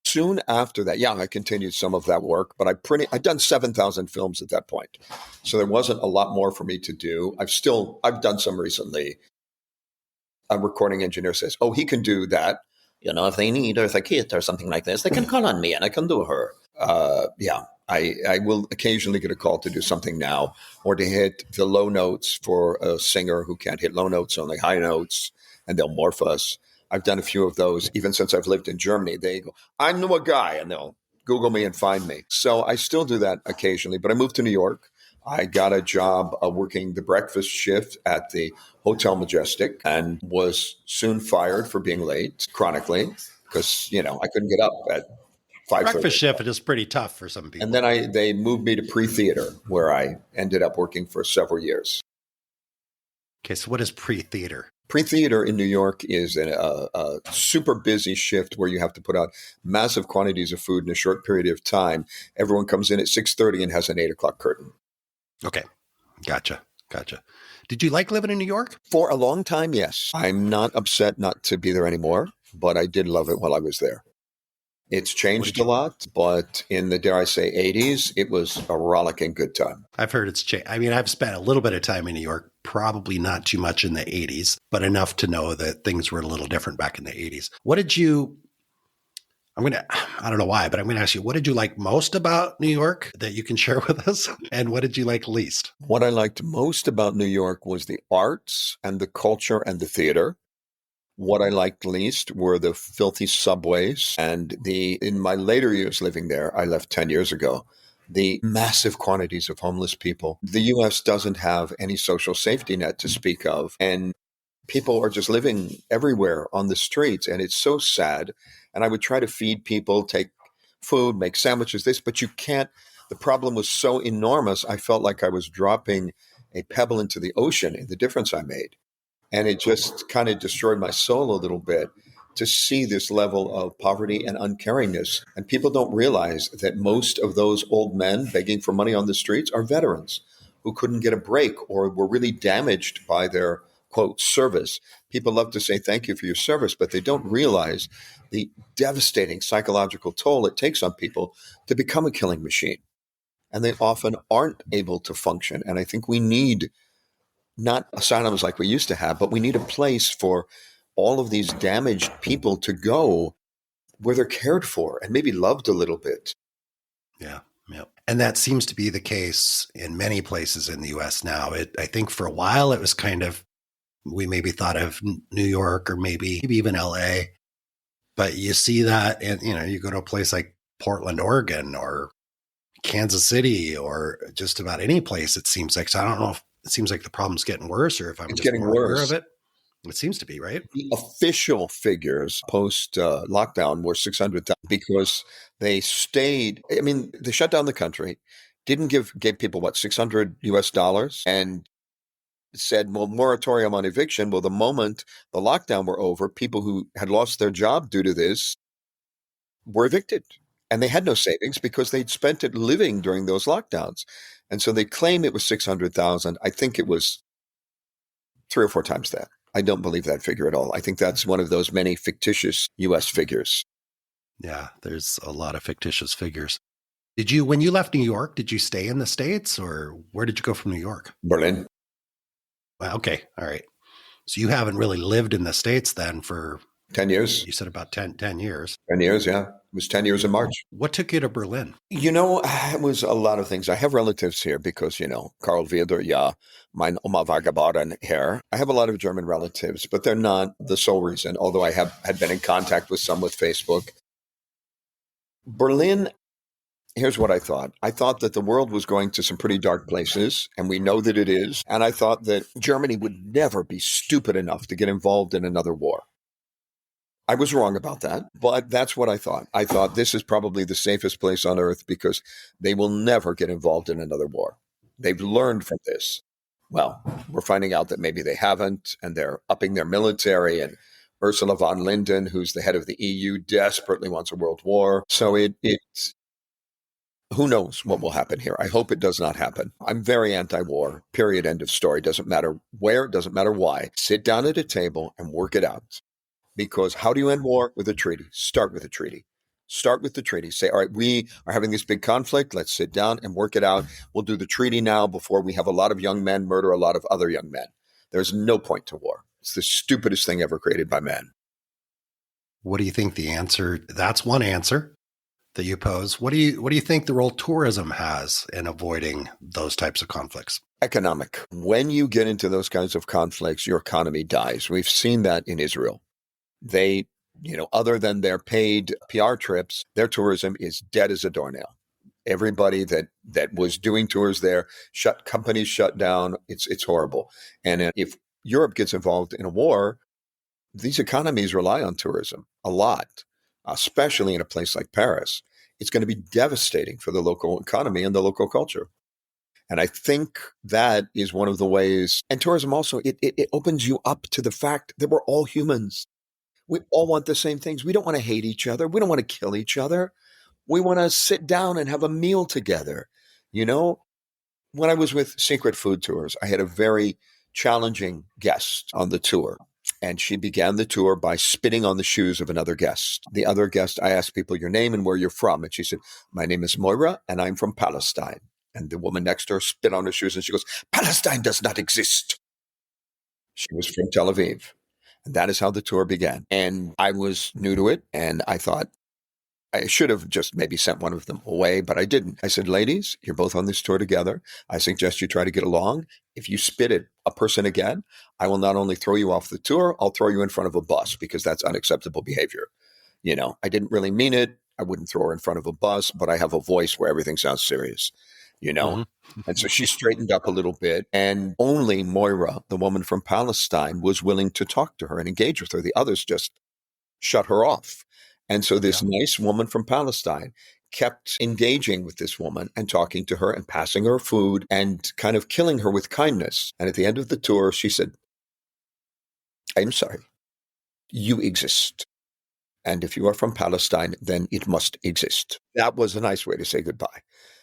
Speaker 2: Soon after that, I continued some of that work, but I'd done 7,000 films at that point. So there wasn't a lot more for me to do. I've done some recently. a recording engineer says, oh, he can do that. If they need Eartha Kitt or something like this, they can call on me and I can do her. I will occasionally get a call to do something now or to hit the low notes for a singer who can't hit low notes, only high notes, and they'll morph us. I've done a few of those. Even since I've lived in Germany, they go, I know a guy, and they'll Google me and find me. So I still do that occasionally, but I moved to New York. I got a job working the breakfast shift at the Hotel Majestic and was soon fired for being late chronically because, I couldn't get up at 5:30.
Speaker 3: Breakfast shift is pretty tough for some people.
Speaker 2: And then they moved me to pre-theater where I ended up working for several years.
Speaker 3: Okay, so what is pre-theater?
Speaker 2: Pre-theater in New York is a super busy shift where you have to put out massive quantities of food in a short period of time. Everyone comes in at 6:30 and has an 8 o'clock curtain.
Speaker 3: Okay. Gotcha. Did you like living in New York?
Speaker 2: For a long time, yes. I'm not upset not to be there anymore, but I did love it while I was there. It's changed a lot, but in the, dare I say, 80s, it was a rollicking good time.
Speaker 3: I've heard it's changed. I mean, I've spent a little bit of time in New York, probably not too much in the 80s, but enough to know that things were a little different back in the 80s. I don't know why, but I'm going to ask you, what did you like most about New York that you can share with us? And what did you like least?
Speaker 2: What I liked most about New York was the arts and the culture and the theater. What I liked least were the filthy subways and in my later years living there, I left 10 years ago, the massive quantities of homeless people. The U.S. doesn't have any social safety net to speak of. And people are just living everywhere on the streets. And it's so sad. And I would try to feed people, take food, make sandwiches, but you can't. The problem was so enormous. I felt like I was dropping a pebble into the ocean in the difference I made. And it just kind of destroyed my soul a little bit to see this level of poverty and uncaringness. And people don't realize that most of those old men begging for money on the streets are veterans who couldn't get a break or were really damaged by their, quote, service. People love to say thank you for your service, but they don't realize the devastating psychological toll it takes on people to become a killing machine. And they often aren't able to function. And I think we need not asylums like we used to have, but we need a place for all of these damaged people to go where they're cared for and maybe loved a little bit.
Speaker 3: Yeah. And that seems to be the case in many places in the U.S. now. I think for a while it was kind of, we maybe thought of New York or maybe even L.A., but you see that, and you go to a place like Portland, Oregon, or Kansas City, or just about any place. It seems like. So I don't know if it seems like the problem's getting worse, or if I'm
Speaker 2: it's
Speaker 3: just
Speaker 2: getting
Speaker 3: more
Speaker 2: worse.
Speaker 3: aware of it. It seems to be, right?
Speaker 2: The official figures post lockdown were 600,000 because they stayed. I mean, they shut down the country, gave people $600 and said, well, moratorium on eviction. Well, the moment the lockdown were over, people who had lost their job due to this were evicted. And they had no savings because they'd spent it living during those lockdowns. And so they claim it was 600,000. I think it was 3 or 4 times that. I don't believe that figure at all. I think that's one of those many fictitious U.S. figures.
Speaker 3: Yeah, there's a lot of fictitious figures. When you left New York, did you stay in the States, or where did you go from New York?
Speaker 2: Berlin.
Speaker 3: Well, okay. All right. So you haven't really lived in the States then for
Speaker 2: 10 years.
Speaker 3: You said about 10 years.
Speaker 2: 10 years, yeah. It was 10 years in March.
Speaker 3: What took you to Berlin?
Speaker 2: It was a lot of things. I have relatives here because, Karl Wilder, ja, mein Oma war geboren hier. I have a lot of German relatives, but they're not the sole reason, although I had been in contact with some with Facebook. Berlin, here's what I thought. I thought that the world was going to some pretty dark places, and we know that it is. And I thought that Germany would never be stupid enough to get involved in another war. I was wrong about that, but that's what I thought. I thought this is probably the safest place on earth because they will never get involved in another war. They've learned from this. Well, we're finding out that maybe they haven't, and they're upping their military, and Ursula von Linden, who's the head of the EU, desperately wants a world war. So it's who knows what will happen here. I hope it does not happen. I'm very anti-war, period, end of story. Doesn't matter where, doesn't matter why. Sit down at a table and work it out. Because how do you end war? With a treaty. Start with a treaty. Start with the treaty. Say, all right, we are having this big conflict. Let's sit down and work it out. We'll do the treaty now before we have a lot of young men murder a lot of other young men. There's no point to war. It's the stupidest thing ever created by man.
Speaker 3: What do you think the answer? That's one answer that you pose. What do you think the role tourism has in avoiding those types of conflicts?
Speaker 2: Economic. When you get into those kinds of conflicts, your economy dies. We've seen that in Israel. They, other than their paid PR trips, their tourism is dead as a doornail. Everybody that was doing tours there, companies shut down. It's horrible. And if Europe gets involved in a war, these economies rely on tourism a lot, especially in a place like Paris. It's going to be devastating for the local economy and the local culture. And I think that is one of the ways. And tourism also, it opens you up to the fact that we're all humans. We all want the same things. We don't want to hate each other. We don't want to kill each other. We want to sit down and have a meal together. When I was with Secret Food Tours, I had a very challenging guest on the tour. And she began the tour by spitting on the shoes of another guest. The other guest, I asked people your name and where you're from. And she said, my name is Moira and I'm from Palestine. And the woman next to her spit on her shoes and she goes, Palestine does not exist. She was from Tel Aviv. And that is how the tour began. And I was new to it. And I thought I should have just maybe sent one of them away, but I didn't. I said, ladies, you're both on this tour together. I suggest you try to get along. If you spit at a person again, I will not only throw you off the tour, I'll throw you in front of a bus because that's unacceptable behavior. I didn't really mean it. I wouldn't throw her in front of a bus, but I have a voice where everything sounds serious, Mm-hmm. And so she straightened up a little bit, and only Moira, the woman from Palestine, was willing to talk to her and engage with her. The others just shut her off. And so this nice woman from Palestine kept engaging with this woman and talking to her and passing her food and kind of killing her with kindness. And at the end of the tour, she said, I'm sorry, you exist. And if you are from Palestine, then it must exist. That was a nice way to say goodbye.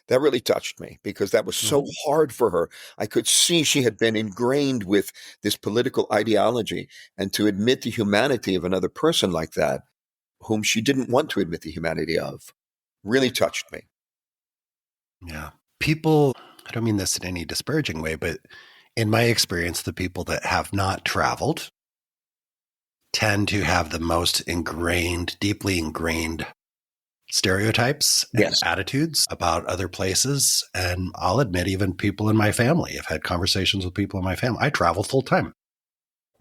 Speaker 2: That really touched me because that was so hard for her. I could see she had been ingrained with this political ideology, and to admit the humanity of another person like that, whom she didn't want to admit the humanity of, really touched me.
Speaker 3: Yeah. People, I don't mean this in any disparaging way, but in my experience, the people that have not traveled tend to have the most deeply ingrained stereotypes and attitudes about other places. And I'll admit, even people in my family, I've had conversations with people in my family. I travel full time.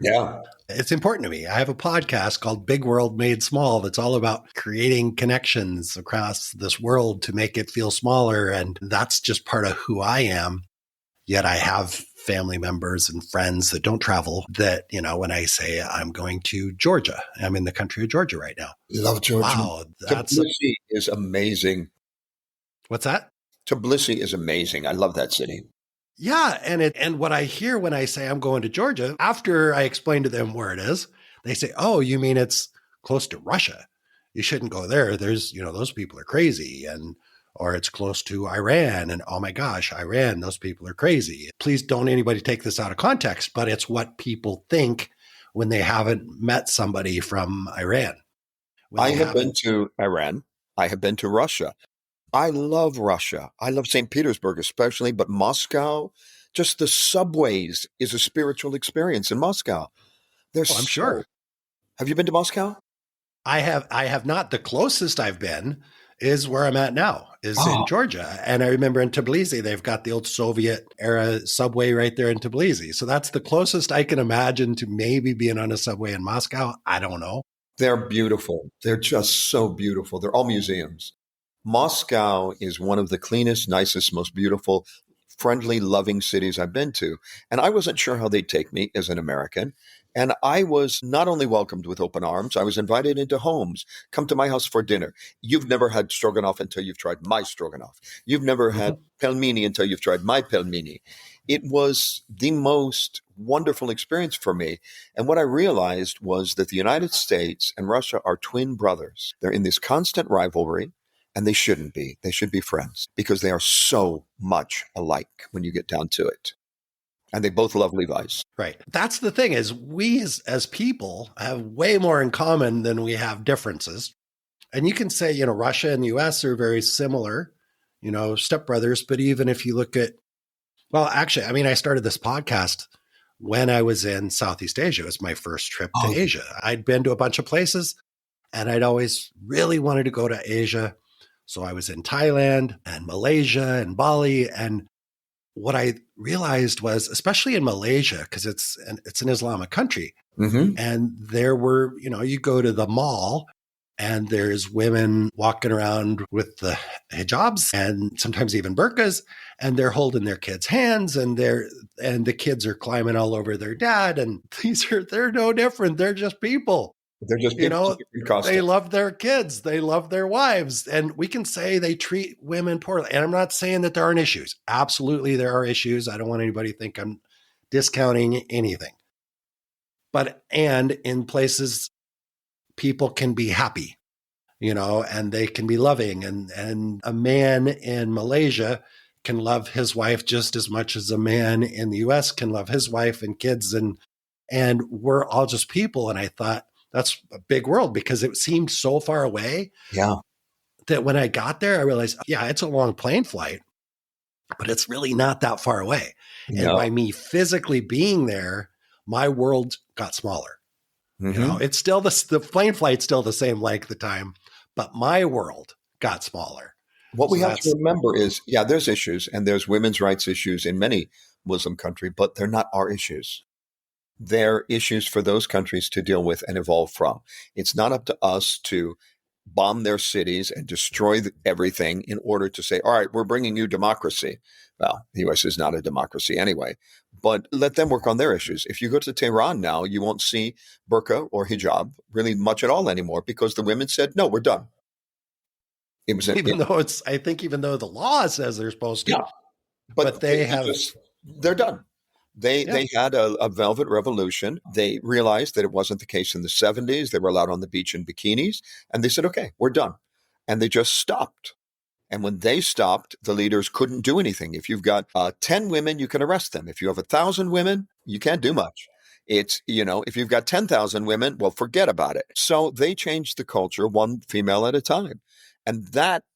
Speaker 2: Yeah.
Speaker 3: It's important to me. I have a podcast called Big World Made Small that's all about creating connections across this world to make it feel smaller. And that's just part of who I am. Yet I have family members and friends that don't travel that, when I say I'm going to Georgia, I'm in the country of Georgia right now.
Speaker 2: Love Georgia.
Speaker 3: Wow.
Speaker 2: Tbilisi is amazing.
Speaker 3: What's that?
Speaker 2: Tbilisi is amazing. I love that city.
Speaker 3: Yeah. And what I hear when I say I'm going to Georgia, after I explain to them where it is, they say, oh, you mean it's close to Russia? You shouldn't go there. There's, those people are crazy. Or it's close to Iran. And oh my gosh, Iran, those people are crazy. Please don't anybody take this out of context, but it's what people think when they haven't met somebody from Iran.
Speaker 2: I have been to Iran. I have been to Russia. I love Russia. I love St. Petersburg especially, but Moscow, just the subways is a spiritual experience in Moscow.
Speaker 3: I'm sure.
Speaker 2: Have you been to Moscow?
Speaker 3: I have not. The closest I've been is where I'm at now, is in Georgia. And I remember in Tbilisi, they've got the old Soviet era subway right there in Tbilisi. So that's the closest I can imagine to maybe being on a subway in Moscow. I don't know.
Speaker 2: They're beautiful. They're just so beautiful. They're all museums. Moscow is one of the cleanest, nicest, most beautiful, friendly, loving cities I've been to. And I wasn't sure how they'd take me as an American. And I was not only welcomed with open arms, I was invited into homes. Come to my house for dinner. You've never had stroganoff until you've tried my stroganoff. You've never had pelmeni until you've tried my pelmeni. It was the most wonderful experience for me. And what I realized was that the United States and Russia are twin brothers. They're in this constant rivalry, and they shouldn't be. They should be friends because they are so much alike when you get down to it. And they both love Levi's.
Speaker 3: Right. That's the thing is we as people have way more in common than we have differences. And you can say, Russia and the US are very similar, stepbrothers. But even if you look at, well, actually, I started this podcast when I was in Southeast Asia. It was my first trip to
Speaker 2: Oh,
Speaker 3: Asia. I'd been to a bunch of places and I'd always really wanted to go to Asia. So I was in Thailand and Malaysia and Bali. And what I realized was, especially in Malaysia, because it's an Islamic country,
Speaker 2: mm-hmm.
Speaker 3: and there were, you go to the mall and there's women walking around with the hijabs and sometimes even burqas, and they're holding their kids' hands, and the kids are climbing all over their dad. And they're no different. They're just people.
Speaker 2: They're just people in costume.
Speaker 3: They love their kids. They love their wives. And we can say they treat women poorly. And I'm not saying that there aren't issues. Absolutely, there are issues. I don't want anybody to think I'm discounting anything. And in places, people can be happy, and they can be loving. And a man in Malaysia can love his wife just as much as a man in the US can love his wife and kids. And we're all just people. And I thought, that's a big world, because it seemed so far away.
Speaker 2: Yeah.
Speaker 3: That when I got there, I realized, yeah, it's a long plane flight, but it's really not that far away. No. And by me physically being there, my world got smaller.
Speaker 2: Mm-hmm.
Speaker 3: It's still the plane flight's still the same length of time, but my world got smaller.
Speaker 2: What we have to remember is, there's issues, and there's women's rights issues in many Muslim countries, but they're not our issues. They're issues for those countries to deal with and evolve from. It's not up to us to bomb their cities and destroy everything in order to say, all right, we're bringing you democracy. Well, the U.S. is not a democracy anyway, but let them work on their issues. If you go to Tehran now, you won't see burqa or hijab really much at all anymore, because the women said, no, we're done.
Speaker 3: It was even though the law says they're supposed to,
Speaker 2: yeah, but they're done. They had a velvet revolution. They realized that it wasn't the case in the 70s. They were allowed on the beach in bikinis, and they said, okay, we're done. And they just stopped. And when they stopped, the leaders couldn't do anything. If you've got 10 women, you can arrest them. If you have 1,000 women, you can't do much. It's, if you've got 10,000 women, well, forget about it. So they changed the culture one female at a time. And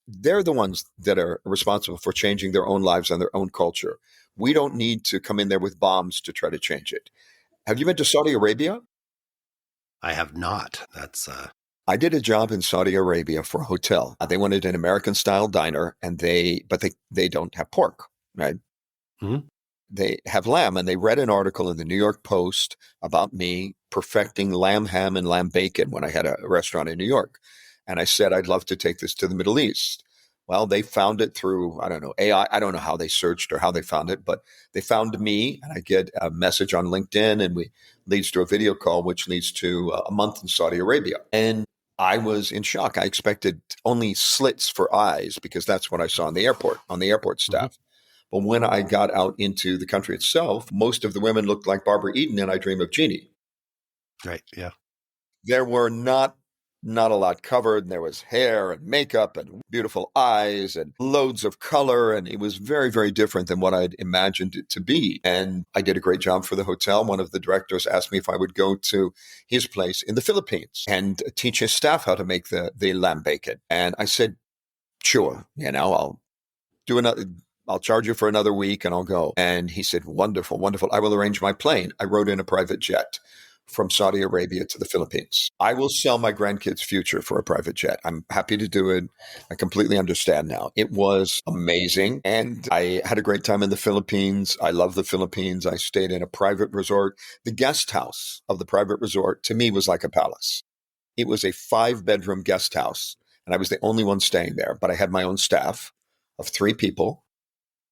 Speaker 2: they're the ones that are responsible for changing their own lives and their own culture. We don't need to come in there with bombs to try to change it. Have you been to Saudi Arabia?
Speaker 3: I have not.
Speaker 2: I did a job in Saudi Arabia for a hotel. They wanted an American-style diner, but they don't have pork, right?
Speaker 3: Mm-hmm.
Speaker 2: They have lamb, and they read an article in the New York Post about me perfecting lamb ham and lamb bacon when I had a restaurant in New York. And I said, I'd love to take this to the Middle East. Well, they found it through, I don't know, AI. I don't know how they searched or how they found it, but they found me, and I get a message on LinkedIn, and leads to a video call, which leads to a month in Saudi Arabia. And I was in shock. I expected only slits for eyes, because that's what I saw on the airport staff. Mm-hmm. But when I got out into the country itself, most of the women looked like Barbara Eden in I Dream of Jeannie.
Speaker 3: Right, yeah.
Speaker 2: There were not a lot covered, and there was hair and makeup and beautiful eyes and loads of color. And it was very, very different than what I'd imagined it to be. And I did a great job for the hotel. One of the directors asked me if I would go to his place in the Philippines and teach his staff how to make the lamb bacon. And I said, sure, I'll do another. I'll charge you for another week and I'll go. And he said, wonderful, wonderful. I will arrange my plane. I rode in a private jet from Saudi Arabia to the Philippines. I will sell my grandkids' future for a private jet. I'm happy to do it. I completely understand now. It was amazing. And I had a great time in the Philippines. I love the Philippines. I stayed in a private resort. The guest house of the private resort to me was like a palace. It was a 5-bedroom guest house, and I was the only one staying there, but I had my own staff of 3 people.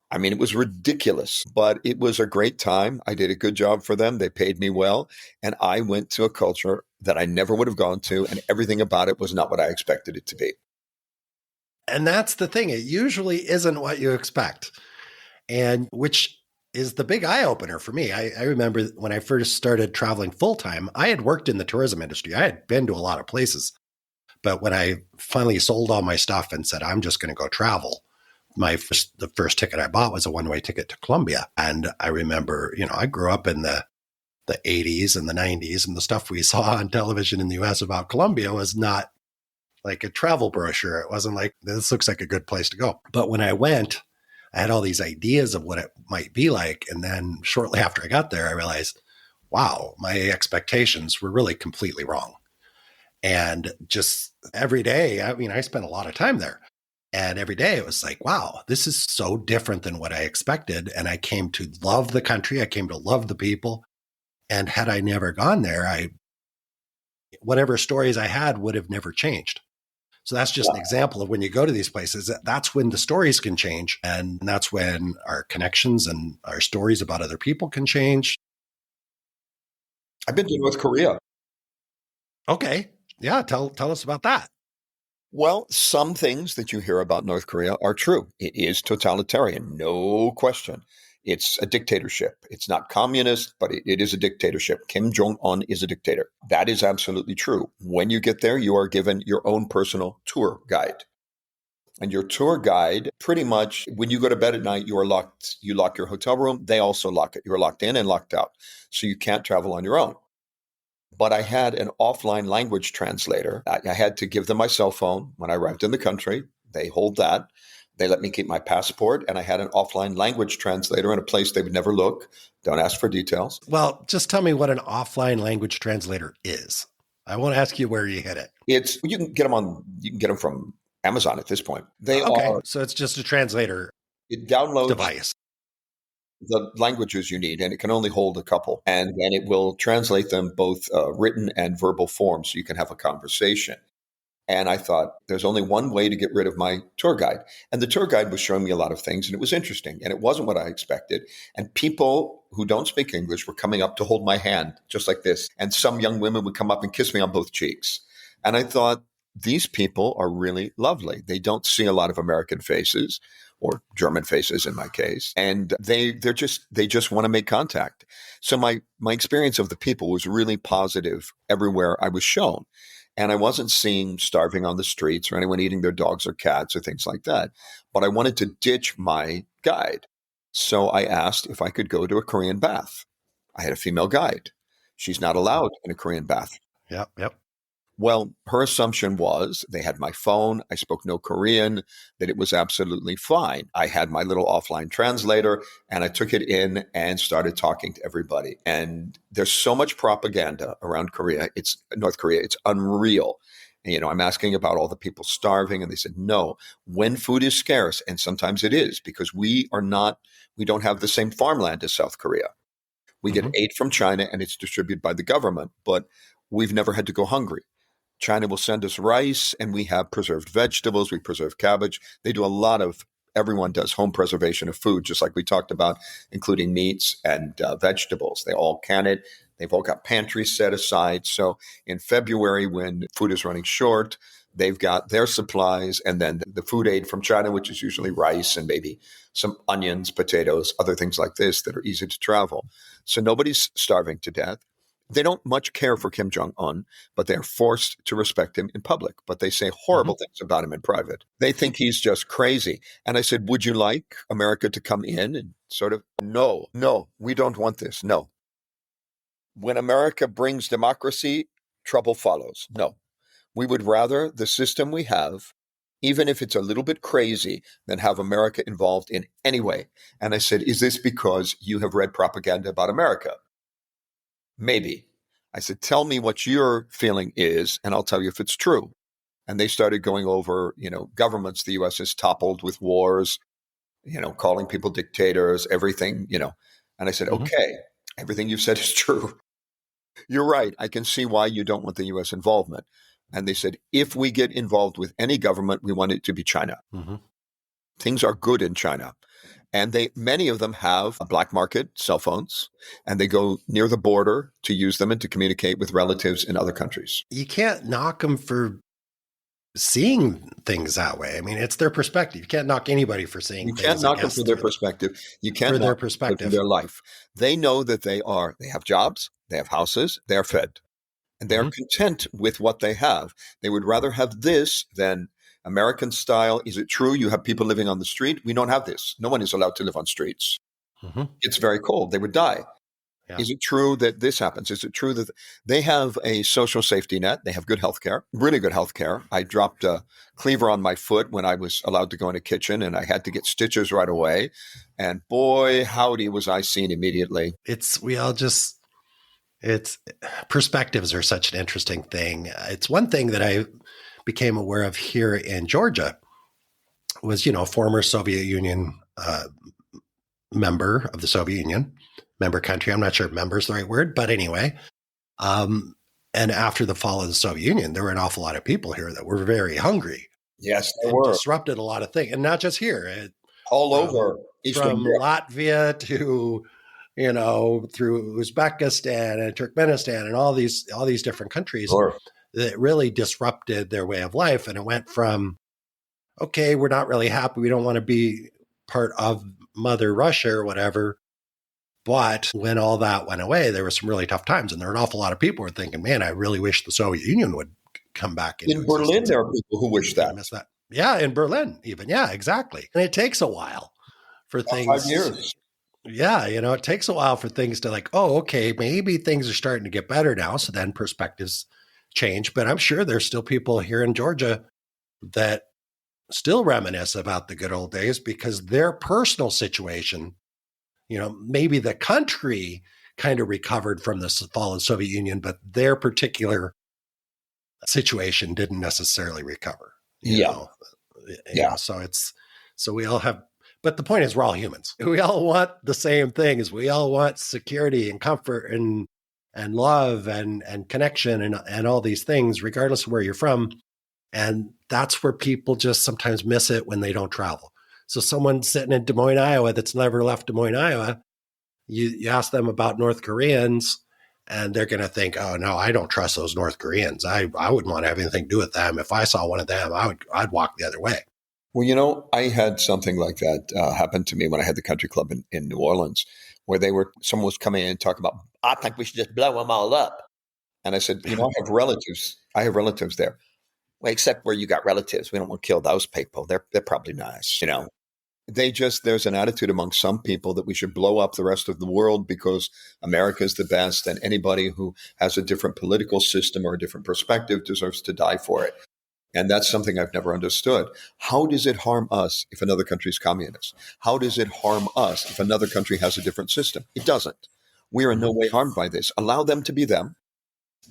Speaker 2: I mean, it was ridiculous, but it was a great time. I did a good job for them. They paid me well. And I went to a culture that I never would have gone to. And everything about it was not what I expected it to be.
Speaker 3: And that's the thing. It usually isn't what you expect. And which is the big eye opener for me. I remember when I first started traveling full time, I had worked in the tourism industry. I had been to a lot of places. But when I finally sold all my stuff and said, I'm just going to go travel, the first ticket I bought was a one-way ticket to Colombia. And I remember, I grew up in the 80s and the 90s, and the stuff we saw on television in the US about Colombia was not like a travel brochure. It wasn't like, this looks like a good place to go. But when I went, I had all these ideas of what it might be like. And then shortly after I got there, I realized, wow, my expectations were really completely wrong. And just every day, I mean, I spent a lot of time there. And every day it was like, wow, this is so different than what I expected. And I came to love the country. I came to love the people. And had I never gone there, whatever stories I had would have never changed. So that's just an example of when you go to these places, that's when the stories can change. And that's when our connections and our stories about other people can change.
Speaker 2: I've been to North Korea.
Speaker 3: Okay. Yeah. Tell us about that.
Speaker 2: Well, some things that you hear about North Korea are true. It is totalitarian, no question. It's a dictatorship. It's not communist, but it is a dictatorship. Kim Jong-un is a dictator. That is absolutely true. When you get there, you are given your own personal tour guide. And your tour guide, pretty much, when you go to bed at night, you are locked. You lock your hotel room. They also lock it. You're locked in and locked out. So you can't travel on your own. But I had an offline language translator. I had to give them my cell phone when I arrived in the country. They hold that. They let me keep my passport, and I had an offline language translator in a place they would never look. Don't ask for details.
Speaker 3: Well, just tell me what an offline language translator is. I won't ask you where you hit it.
Speaker 2: You can get them from Amazon at this point.
Speaker 3: So it's just a translator
Speaker 2: it downloads
Speaker 3: device.
Speaker 2: The languages you need, and it can only hold a couple. And then it will translate them both written and verbal form so you can have a conversation. And I thought, there's only one way to get rid of my tour guide. And the tour guide was showing me a lot of things, and it was interesting. And it wasn't what I expected. And people who don't speak English were coming up to hold my hand, just like this. And some young women would come up and kiss me on both cheeks. And I thought, these people are really lovely. They don't see a lot of American faces, or German faces in my case. And they just want to make contact. So my experience of the people was really positive everywhere I was shown. And I wasn't seeing starving on the streets or anyone eating their dogs or cats or things like that. But I wanted to ditch my guide. So I asked if I could go to a Korean bath. I had a female guide. She's not allowed in a Korean bath.
Speaker 3: Yep.
Speaker 2: Well, her assumption was they had my phone. I spoke no Korean, that it was absolutely fine. I had my little offline translator, and I took it in and started talking to everybody. And there's so much propaganda around North Korea. It's unreal. And, I'm asking about all the people starving, and they said, no, when food is scarce, and sometimes it is, because we don't have the same farmland as South Korea. We get aid from China, and it's distributed by the government, but we've never had to go hungry. China will send us rice, and we have preserved vegetables. We preserve cabbage. Everyone does home preservation of food, just like we talked about, including meats and vegetables. They all can it. They've all got pantries set aside. So in February, when food is running short, they've got their supplies, and then the food aid from China, which is usually rice and maybe some onions, potatoes, other things like this that are easy to travel. So nobody's starving to death. They don't much care for Kim Jong-un, but they're forced to respect him in public. But they say horrible things about him in private. They think he's just crazy. And I said, would you like America to come in and sort of, no, we don't want this. No. When America brings democracy, trouble follows. No. We would rather the system we have, even if it's a little bit crazy, than have America involved in any way. And I said, is this because you have read propaganda about America? Maybe. I said, tell me what your feeling is, and I'll tell you if it's true. And they started going over, governments the U.S. has toppled with wars, calling people dictators, everything, And I said, okay, everything you've said is true. You're right. I can see why you don't want the U.S. involvement. And they said, if we get involved with any government, we want it to be China. Things are good in China. And many of them have black market cell phones, and they go near the border to use them and to communicate with relatives in other countries.
Speaker 3: You can't knock them for seeing things that way. I mean, it's their perspective. You can't knock anybody for seeing things.
Speaker 2: You can't knock them for their perspective. You can't
Speaker 3: for
Speaker 2: knock
Speaker 3: their
Speaker 2: them
Speaker 3: perspective.
Speaker 2: for their life. They know that they have jobs, they have houses, they are fed, and they are content with what they have. They would rather have this than American style. Is it true you have people living on the street? We don't have this. No one is allowed to live on streets. It's very cold. They would die.
Speaker 3: Yeah.
Speaker 2: Is it true that this happens? Is it true that they have a social safety net? They have good health care, really good health care. I dropped a cleaver on my foot when I was allowed to go in a kitchen, and I had to get stitches right away. And boy, howdy, was I seen immediately.
Speaker 3: It's perspectives are such an interesting thing. It's one thing that I became aware of here in Georgia was, former Soviet Union member of the Soviet Union, member country. I'm not sure if member is the right word, but anyway. And after the fall of the Soviet Union, there were an awful lot of people here that were very hungry.
Speaker 2: Yes, there
Speaker 3: It
Speaker 2: were.
Speaker 3: disrupted a lot of things, and not just here.
Speaker 2: All over Eastern
Speaker 3: from
Speaker 2: Europe.
Speaker 3: Latvia to, through Uzbekistan and Turkmenistan and all these different countries
Speaker 2: Sure.
Speaker 3: that really disrupted their way of life. And it went from, okay, we're not really happy. We don't want to be part of Mother Russia or whatever. But when all that went away, there were some really tough times. And there were an awful lot of people who were thinking, man, I really wish the Soviet Union would come back into
Speaker 2: In Berlin,
Speaker 3: existence.
Speaker 2: there are people who wish that.
Speaker 3: I miss that. Yeah, in Berlin even. Yeah, exactly. And it takes a while for things.
Speaker 2: 5 years.
Speaker 3: Yeah, it takes a while for things to okay, maybe things are starting to get better now. So then perspectives change. But I'm sure there's still people here in Georgia that still reminisce about the good old days because their personal situation, maybe the country kind of recovered from the fall of the Soviet Union, but their particular situation didn't necessarily recover. You know, so we all have, but the point is we're all humans. We all want the same things. We all want security and comfort and love and connection and all these things, regardless of where you're from. And that's where people just sometimes miss it when they don't travel. So someone sitting in Des Moines, Iowa, that's never left Des Moines, Iowa, you ask them about North Koreans, and they're going to think, oh, no, I don't trust those North Koreans. I wouldn't want to have anything to do with them. If I saw one of them, I'd walk the other way.
Speaker 2: Well, I had something like that happen to me when I had the country club in New Orleans, where someone was coming in and talking about, I think we should just blow them all up. And I said, I have relatives. I have relatives there. Well, except where you got relatives. We don't want to kill those people. They're probably nice, there's an attitude among some people that we should blow up the rest of the world because America is the best, and anybody who has a different political system or a different perspective deserves to die for it. And that's something I've never understood. How does it harm us if another country is communist? How does it harm us if another country has a different system? It doesn't. We are in no way harmed by this. Allow them to be them,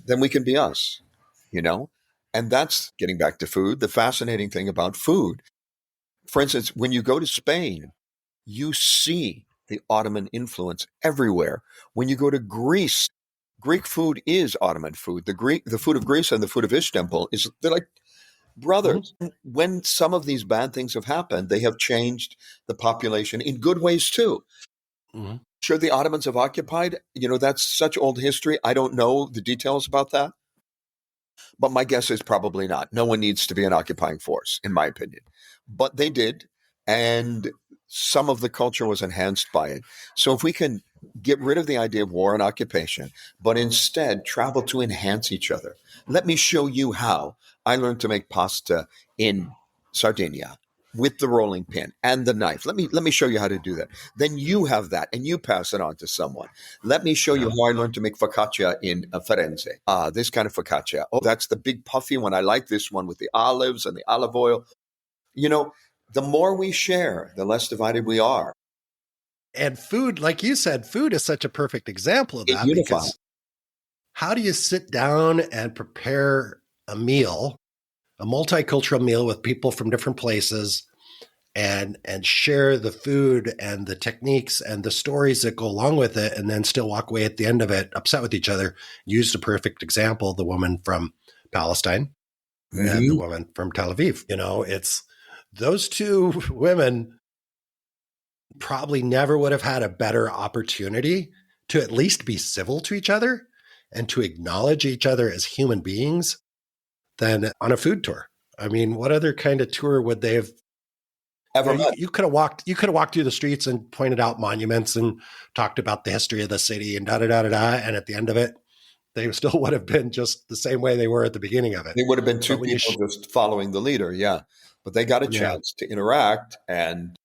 Speaker 2: then we can be us, And that's getting back to food. The fascinating thing about food, for instance, when you go to Spain, you see the Ottoman influence everywhere. When you go to Greece, Greek food is Ottoman food. The food of Greece and the food of Istanbul they're like brothers. Mm-hmm. When some of these bad things have happened, they have changed the population in good ways too. Mm-hmm. Sure, the Ottomans have occupied, that's such old history. I don't know the details about that. But my guess is probably not. No one needs to be an occupying force, in my opinion. But they did, and some of the culture was enhanced by it. So if we can get rid of the idea of war and occupation, but instead travel to enhance each other. Let me show you how I learned to make pasta in Sardinia with the rolling pin and the knife. Let me show you how to do that. Then you have that and you pass it on to someone. Let me show you how I learned to make focaccia in Firenze. This kind of focaccia. Oh, that's the big puffy one. I like this one with the olives and the olive oil. The more we share, the less divided we are.
Speaker 3: And food, like you said, food is such a perfect example of that. Because how do you sit down and prepare a meal, a multicultural meal with people from different places and share the food and the techniques and the stories that go along with it, and then still walk away at the end of it upset with each other? Used a perfect example, the woman from Palestine and the woman from Tel Aviv. It's those two women probably never would have had a better opportunity to at least be civil to each other and to acknowledge each other as human beings than on a food tour. I mean, what other kind of tour would they have ever? You could have walked through the streets and pointed out monuments and talked about the history of the city and and at the end of it, they still would have been just the same way they were at the beginning of it.
Speaker 2: They would have been two people just following the leader, yeah. But they got a chance to interact and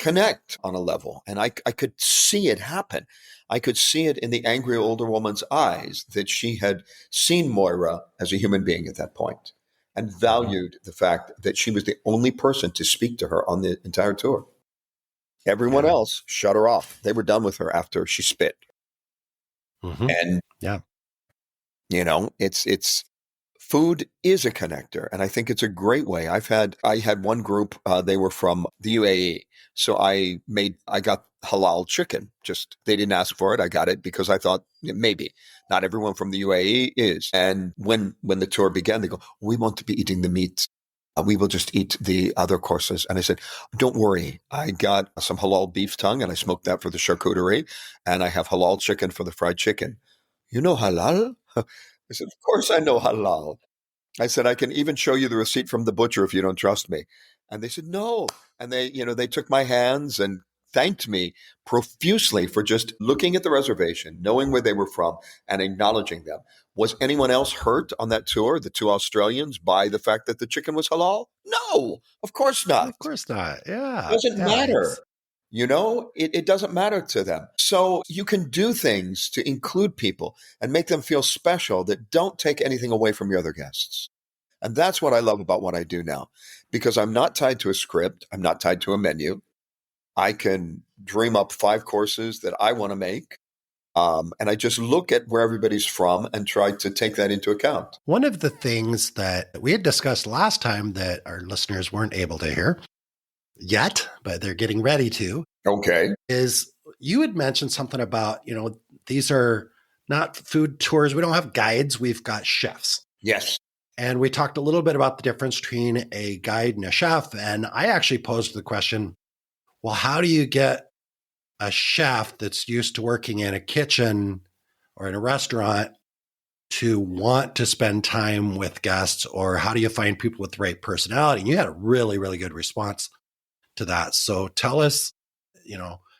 Speaker 2: connect on a level. And I could see it happen. I could see it in the angry older woman's eyes that she had seen Moira as a human being at that point and valued the fact that she was the only person to speak to her on the entire tour. Everyone else shut her off. They were done with her after she spit. And, it's food is a connector. And I think it's a great way. I had one group, they were from the UAE. So I got halal chicken. Just, they didn't ask for it. I got it because I thought maybe not everyone from the UAE is. And when the tour began, they go, we want to be eating the meat. We will just eat the other courses. And I said, don't worry. I got some halal beef tongue and I smoked that for the charcuterie. And I have halal chicken for the fried chicken. You know halal? I said, of course I know halal. I said, I can even show you the receipt from the butcher if you don't trust me. And they said, no. And they took my hands and thanked me profusely for just looking at the reservation, knowing where they were from, and acknowledging them. Was anyone else hurt on that tour, the two Australians, by the fact that the chicken was halal? No, of course not.
Speaker 3: Of course not. Yeah.
Speaker 2: It doesn't matter. It doesn't matter to them. So you can do things to include people and make them feel special that don't take anything away from your other guests. And that's what I love about what I do now, because I'm not tied to a script. I'm not tied to a menu. I can dream up 5 courses that I want to make. And I just look at where everybody's from and try to take that into account.
Speaker 3: One of the things that we had discussed last time that our listeners weren't able to hear yet, but they're getting ready to, is you had mentioned something about, these are not food tours. We don't have guides. We've got chefs.
Speaker 2: Yes.
Speaker 3: And we talked a little bit about the difference between a guide and a chef. And I actually posed the question, well, how do you get a chef that's used to working in a kitchen or in a restaurant to want to spend time with guests? Or how do you find people with the right personality? And you had a really, really good response to that. So tell us,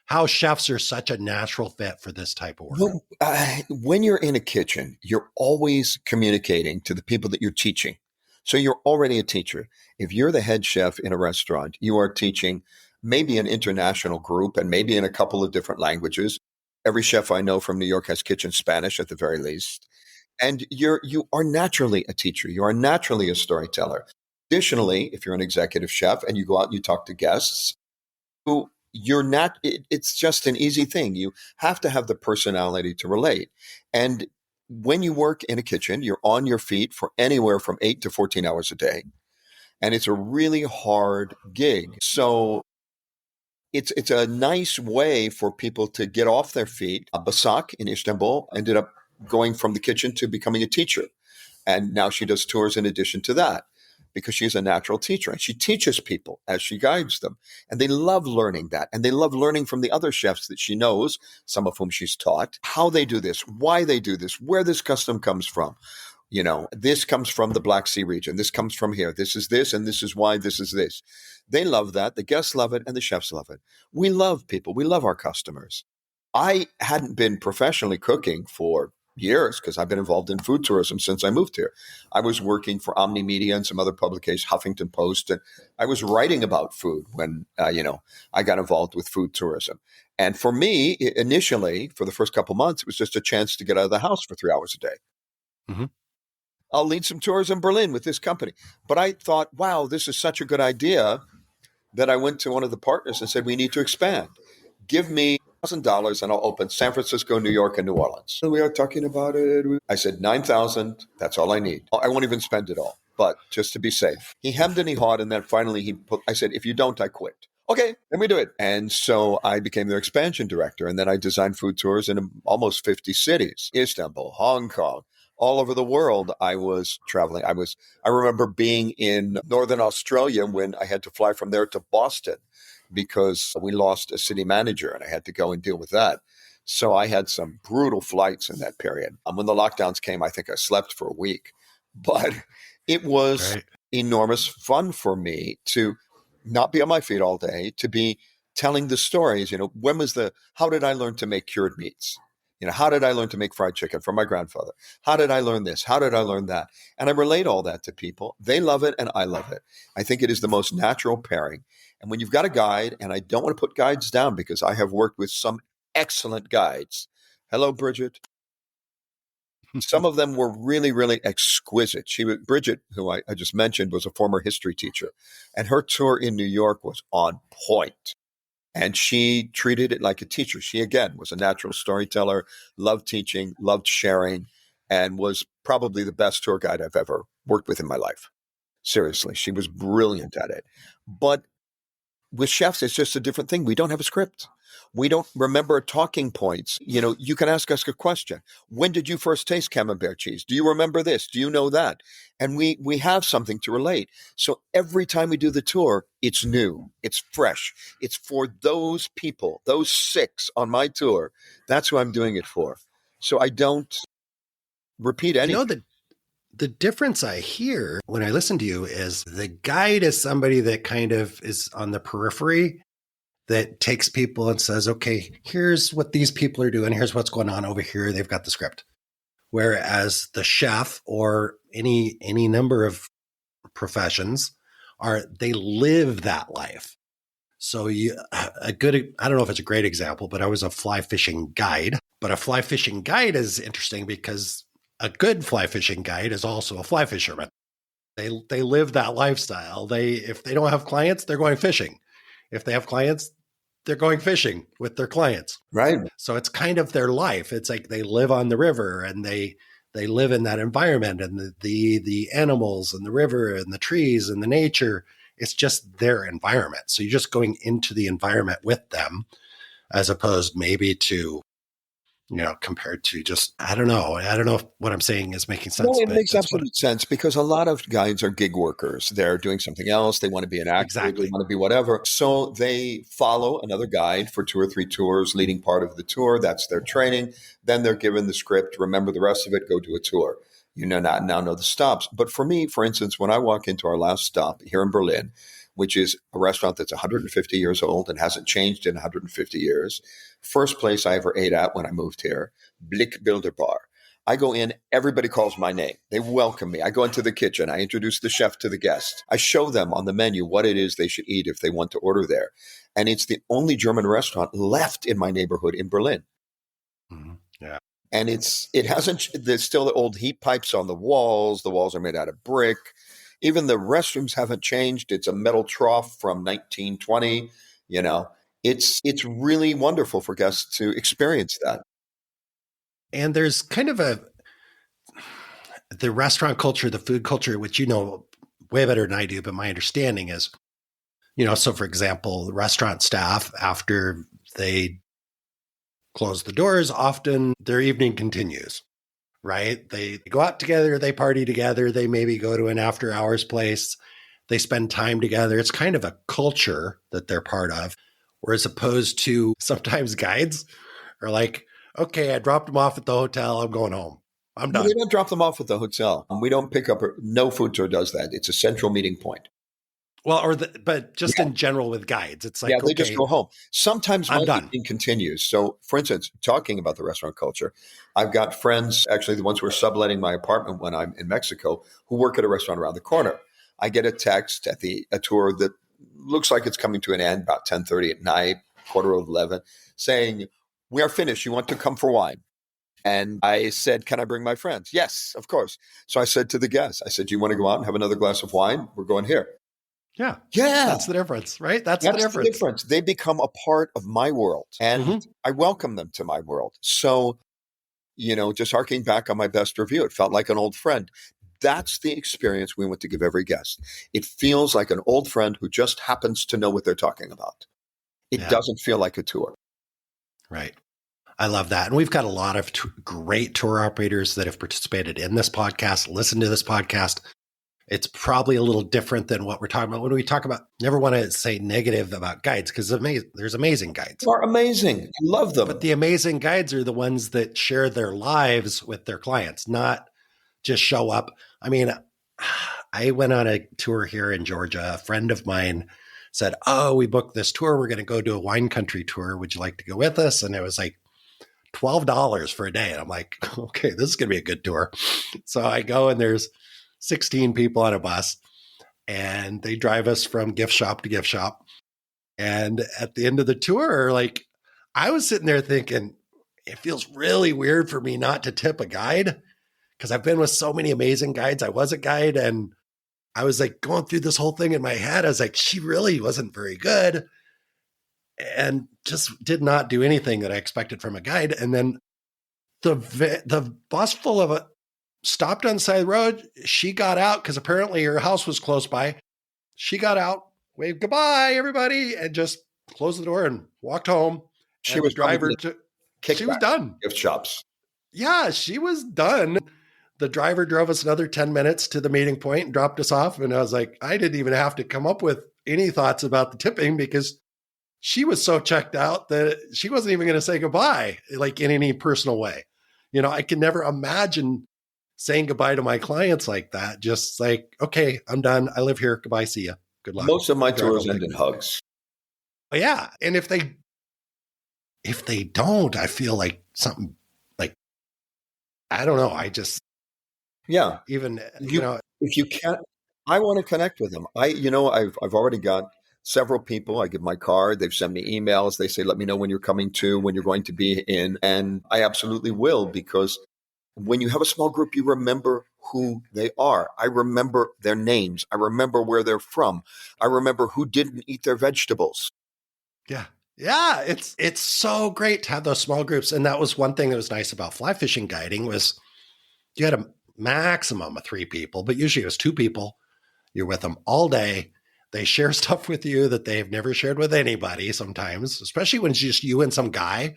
Speaker 3: how chefs are such a natural fit for this type of work.
Speaker 2: Well, when you're in a kitchen, you're always communicating to the people that you're teaching. So you're already a teacher. If you're the head chef in a restaurant, you are teaching maybe an international group and maybe in a couple of different languages. Every chef I know from New York has kitchen Spanish at the very least. And you are naturally a teacher. You are naturally a storyteller. Additionally, if you're an executive chef and you go out and you talk to guests, it's just an easy thing. You have to have the personality to relate. And when you work in a kitchen, you're on your feet for anywhere from 8 to 14 hours a day. And it's a really hard gig. So it's a nice way for people to get off their feet. Basak in Istanbul ended up going from the kitchen to becoming a teacher. And now she does tours in addition to that, because she's a natural teacher and she teaches people as she guides them. And they love learning that. And they love learning from the other chefs that she knows, some of whom she's taught, how they do this, why they do this, where this custom comes from. This comes from the Black Sea region. This comes from here. This is this, and this is why this is this. They love that. The guests love it, and the chefs love it. We love people. We love our customers. I hadn't been professionally cooking for years because I've been involved in food tourism since I moved here. I was working for Omni Media and some other publications, Huffington Post, and I was writing about food when, I got involved with food tourism. And for me, initially, for the first couple months, it was just a chance to get out of the house for 3 hours a day.
Speaker 3: Mm-hmm.
Speaker 2: I'll lead some tours in Berlin with this company. But I thought, wow, this is such a good idea that I went to one of the partners and said, we need to expand. Give me $1,000 and I'll open San Francisco, New York, and New Orleans. And we are talking about it. I said, 9,000, that's all I need. I won't even spend it all, but just to be safe. He hemmed and he hawed, and then finally I said, if you don't, I quit. Okay, then we do it. And so I became their expansion director, and then I designed food tours in almost 50 cities, Istanbul, Hong Kong, all over the world. I was traveling. I remember being in Northern Australia when I had to fly from there to Boston because we lost a city manager and I had to go and deal with that. So I had some brutal flights in that period. When the lockdowns came, I think I slept for a week. But it was enormous fun for me to not be on my feet all day, to be telling the stories. How did I learn to make cured meats? How did I learn to make fried chicken from my grandfather? How did I learn this? How did I learn that? And I relate all that to people. They love it and I love it. I think it is the most natural pairing. And when you've got a guide, and I don't want to put guides down because I have worked with some excellent guides. Hello, Bridget. Some of them were really, really exquisite. Bridget, who I just mentioned, was a former history teacher, and her tour in New York was on point. And she treated it like a teacher. She, again, was a natural storyteller, loved teaching, loved sharing, and was probably the best tour guide I've ever worked with in my life. Seriously, she was brilliant at it. But with chefs, it's just a different thing. We don't have a script. We don't remember talking points. You can ask us a question. When did you first taste camembert cheese? Do you remember this? Do you know that? And we have something to relate. So every time we do the tour, it's new. It's fresh. It's for those people, those 6 on my tour. That's who I'm doing it for. So I don't repeat anything.
Speaker 3: The difference I hear when I listen to you is the guide is somebody that kind of is on the periphery, that takes people and says, okay, here's what these people are doing. Here's what's going on over here. They've got the script. Whereas the chef or any number of professions they live that life. So I don't know if it's a great example, but I was a fly fishing guide. But a fly fishing guide is interesting because a good fly fishing guide is also a fly fisherman. They live that lifestyle. If they don't have clients, they're going fishing. If they have clients, they're going fishing with their clients.
Speaker 2: Right.
Speaker 3: So it's kind of their life. It's like they live on the river and they live in that environment, and the animals and the river and the trees and the nature. It's just their environment. So you're just going into the environment with them, as opposed maybe to, compared to just, I don't know if what I'm saying is making sense.
Speaker 2: No, it makes absolute sense, because a lot of guides are gig workers. They're doing something else. They want to be an actor.
Speaker 3: Exactly.
Speaker 2: They want to be whatever. So they follow another guide for 2 or 3 tours, leading part of the tour. That's their training. Then they're given the script. Remember the rest of it. Go do a tour. Now know the stops. But for me, for instance, when I walk into our last stop here in Berlin, which is a restaurant that's 150 years old and hasn't changed in 150 years. First place I ever ate at when I moved here, Blick Bilder Bar. I go in, everybody calls my name. They welcome me. I go into the kitchen. I introduce the chef to the guests. I show them on the menu what it is they should eat if they want to order there. And it's the only German restaurant left in my neighborhood in Berlin.
Speaker 3: Mm-hmm. Yeah.
Speaker 2: And there's still the old heat pipes on the walls. The walls are made out of brick. Even the restrooms haven't changed. It's a metal trough from 1920. It's really wonderful for guests to experience that.
Speaker 3: And there's kind of the restaurant culture, the food culture, which way better than I do, but my understanding is, so for example, the restaurant staff, after they close the doors, often their evening continues. Right? They go out together, they party together, they maybe go to an after hours place, they spend time together. It's kind of a culture that they're part of, whereas opposed to sometimes guides are like, okay, I dropped them off at the hotel, I'm going home. I'm done.
Speaker 2: We don't drop them off at the hotel. We don't pick up, no food tour does that. It's a central meeting point.
Speaker 3: Well, but just in general with guides, it's like,
Speaker 2: they just go home. Sometimes my evening continues. So, for instance, talking about the restaurant culture, I've got friends, actually the ones who are subletting my apartment when I'm in Mexico, who work at a restaurant around the corner. I get a text at a tour that looks like it's coming to an end about 10:30 at night, 11:15, saying, "We are finished. You want to come for wine?" And I said, "Can I bring my friends?" "Yes, of course." So I said to the guests, "Do you want to go out and have another glass of wine? We're going here."
Speaker 3: Yeah.
Speaker 2: That's
Speaker 3: the difference, right? That's the difference.
Speaker 2: They become a part of my world, and I welcome them to my world. So, just harking back on my best review, it felt like an old friend. That's the experience we want to give every guest. It feels like an old friend who just happens to know what they're talking about. It doesn't feel like a tour.
Speaker 3: Right. I love that. And we've got a lot of great tour operators that have participated in this podcast, listen to this podcast. It's probably a little different than what we're talking about when we talk about, never want to say negative about guides, because there's amazing guides.
Speaker 2: They are amazing. I love them.
Speaker 3: But the amazing guides are the ones that share their lives with their clients, not just show up. I mean, I went on a tour here in Georgia. A friend of mine said, "Oh, we booked this tour. We're going to go do a wine country tour. Would you like to go with us?" And it was like $12 for a day. And I'm like, okay, this is going to be a good tour. So I go and there's 16 people on a bus and they drive us from gift shop to gift shop. And at the end of the tour, like I was sitting there thinking, it feels really weird for me not to tip a guide because I've been with so many amazing guides. I was a guide and I was like going through this whole thing in my head. I was like, she really wasn't very good and just did not do anything that I expected from a guide. And then the bus full of it stopped on the side of the road. She got out because apparently her house was close by. She got out, waved goodbye, everybody, and just closed the door and walked home.
Speaker 2: She was
Speaker 3: driver.
Speaker 2: She
Speaker 3: was done.
Speaker 2: Gift shops.
Speaker 3: Yeah, she was done. The driver drove us another 10 minutes to the meeting point and dropped us off. And I was like, I didn't even have to come up with any thoughts about the tipping because she was so checked out that she wasn't even going to say goodbye, like in any personal way. You know, I can never imagine saying goodbye to my clients like that. Just like, okay, I'm done. I live here. Goodbye. See ya. Good luck.
Speaker 2: Most of my tours end in hugs.
Speaker 3: Yeah. And if they don't, I feel like something like, I don't know. I just, even,
Speaker 2: if you can't, I want to connect with them. I've already got several people. I give my card. They've sent me emails. They say, let me know when you're coming to, when you're going to be in. And I absolutely will, because when you have a small group, you remember who they are. I remember their names. I remember where they're from. I remember who didn't eat their vegetables.
Speaker 3: Yeah. Yeah. It's so great to have those small groups. And that was one thing that was nice about fly fishing guiding was you had a maximum of 3 people, but usually it was 2 people. You're with them all day. They share stuff with you that they've never shared with anybody sometimes, especially when it's just you and some guy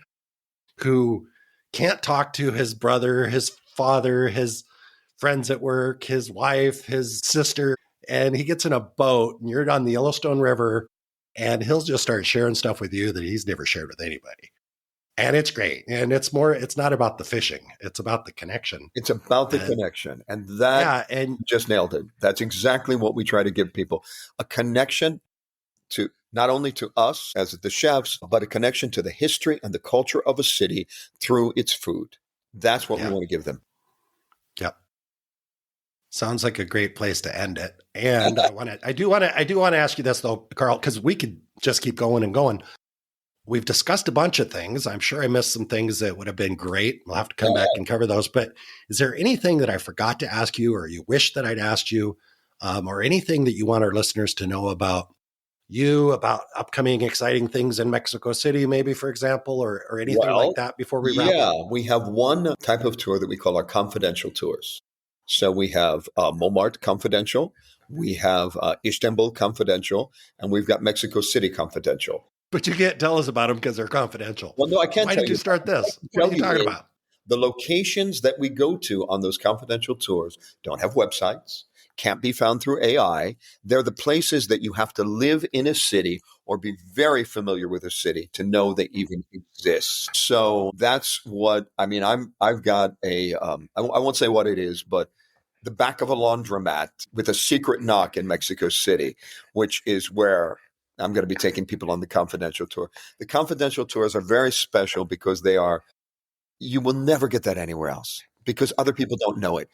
Speaker 3: who can't talk to his brother, his father, his friends at work, his wife, his sister, and he gets in a boat and you're on the Yellowstone River and he'll just start sharing stuff with you that he's never shared with anybody. And it's great. And it's not about the fishing. It's about the connection.
Speaker 2: It's about the connection. And that just nailed it. That's exactly what we try to give people. A connection to not only to us as the chefs, but a connection to the history and the culture of a city through its food. That's what we want to give them.
Speaker 3: Yep. Sounds like a great place to end it. And I do want to ask you this though, Karl, because we could just keep going and going. We've discussed a bunch of things. I'm sure I missed some things that would have been great. We'll have to come back and cover those. But is there anything that I forgot to ask you or you wish that I'd asked you or anything that you want our listeners to know about you, about upcoming exciting things in Mexico City, maybe, for example, or anything like that before we wrap up?
Speaker 2: Yeah, we have one type of tour that we call our confidential tours. So we have Montmartre Confidential, we have Istanbul Confidential, and we've got Mexico City Confidential.
Speaker 3: But you can't tell us about them because they're confidential.
Speaker 2: Well, no, I can't.
Speaker 3: Why did you start this? What are you talking about?
Speaker 2: The locations that we go to on those confidential tours don't have websites, can't be found through AI. They're the places that you have to live in a city or be very familiar with a city to know they even exist. So that's what, I mean, I've got I won't say what it is, but the back of a laundromat with a secret knock in Mexico City, which is where I'm going to be taking people on the confidential tour. The confidential tours are very special because you will never get that anywhere else because other people don't know it.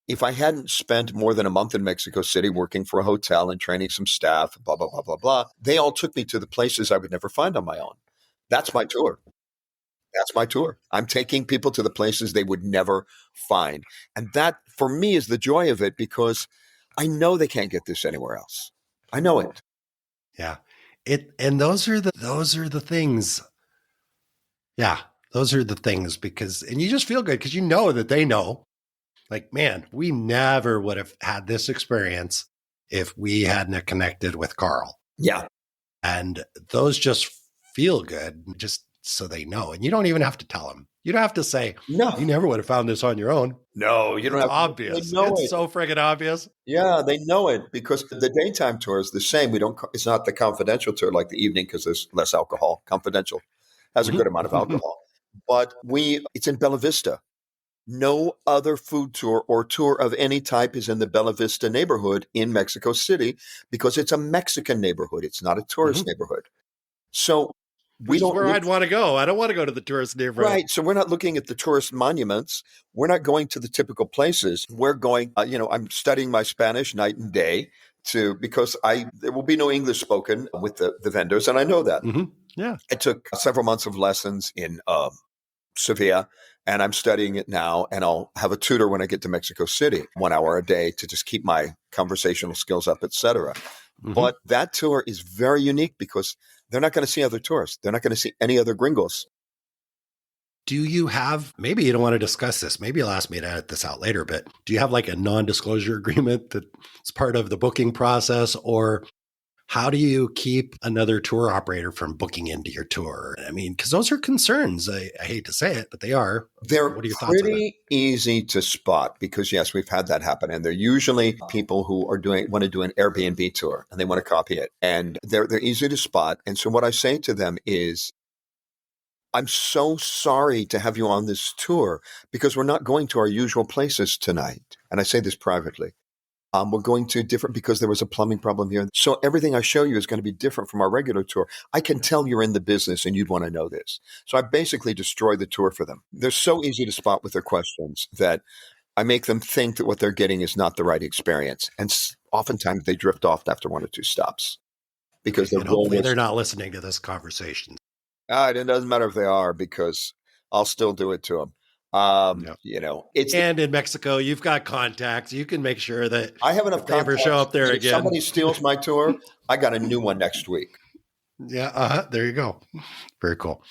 Speaker 2: If I hadn't spent more than a month in Mexico City working for a hotel and training some staff, blah, blah, blah, blah, blah, they all took me to the places I would never find on my own. That's my tour. That's my tour. I'm taking people to the places they would never find. And that, for me, is the joy of it because I know they can't get this anywhere else. I know it.
Speaker 3: Yeah. And those are the things. Yeah. Those are the things and you just feel good because you know that they know, like, man, we never would have had this experience if we hadn't connected with Karl.
Speaker 2: Yeah.
Speaker 3: And those just feel good just so they know. And you don't even have to tell them. You don't have to say, no, you never would have found this on your own.
Speaker 2: No, you don't have to.
Speaker 3: Obvious. It's so friggin' obvious.
Speaker 2: Yeah, they know it because the daytime tour is the same. It's not the confidential tour like the evening because there's less alcohol. Confidential has a good amount of alcohol. But it's in Bella Vista. No other food tour or tour of any type is in the Bella Vista neighborhood in Mexico City because it's a Mexican neighborhood. It's not a tourist neighborhood. So
Speaker 3: Which is where I'd want to go. I don't want to go to the tourist neighborhood.
Speaker 2: Right. So we're not looking at the tourist monuments. We're not going to the typical places. We're going, I'm studying my Spanish night and day because there will be no English spoken with the vendors. And I know that.
Speaker 3: Mm-hmm. Yeah.
Speaker 2: I took several months of lessons in Seville, and I'm studying it now. And I'll have a tutor when I get to Mexico City, 1 hour a day to just keep my conversational skills up, et cetera. Mm-hmm. But that tour is very unique because they're not going to see other tourists. They're not going to see any other gringos.
Speaker 3: Do you have, maybe you don't want to discuss this, maybe you'll ask me to edit this out later, but do you have like a non-disclosure agreement that's part of the booking process, or how do you keep another tour operator from booking into your tour? I mean, because those are concerns. I hate to say it, but they are.
Speaker 2: They're
Speaker 3: what are your thoughts on that?
Speaker 2: Pretty easy to spot because, yes, we've had that happen. And they're usually people who want to do an Airbnb tour and they want to copy it. And they're easy to spot. And so what I say to them is, I'm so sorry to have you on this tour because we're not going to our usual places tonight. And I say this privately. We're going to different because there was a plumbing problem here. So everything I show you is going to be different from our regular tour. I can tell you're in the business and you'd want to know this. So I basically destroy the tour for them. They're so easy to spot with their questions that I make them think that what they're getting is not the right experience. And oftentimes they drift off after 1 or 2 stops because
Speaker 3: hopefully they're not listening to this conversation.
Speaker 2: It doesn't matter if they are because I'll still do it to them.
Speaker 3: And in Mexico, you've got contacts. You can make sure that
Speaker 2: I have enough contacts.
Speaker 3: Ever show up there again.
Speaker 2: If somebody steals my tour, I got a new one next week.
Speaker 3: Yeah. There you go. Very cool.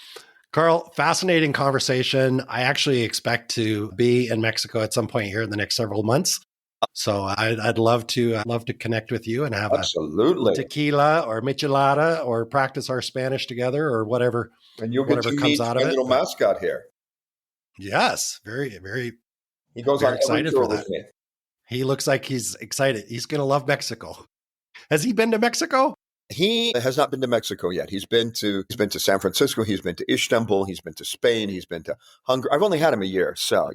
Speaker 3: Karl, fascinating conversation. I actually expect to be in Mexico at some point here in the next several months. So I'd love to connect with you and have
Speaker 2: absolutely
Speaker 3: a tequila or michelada or practice our Spanish together or whatever.
Speaker 2: And you'll get to meet my little mascot here.
Speaker 3: Yes, very, very.
Speaker 2: He goes
Speaker 3: very
Speaker 2: on
Speaker 3: excited
Speaker 2: every tour
Speaker 3: for that.
Speaker 2: with me.
Speaker 3: He looks like he's excited. He's going to love Mexico. Has he been to Mexico?
Speaker 2: He has not been to Mexico yet. He's been to San Francisco. He's been to Istanbul. He's been to Spain. He's been to Hungary. I've only had him a year, so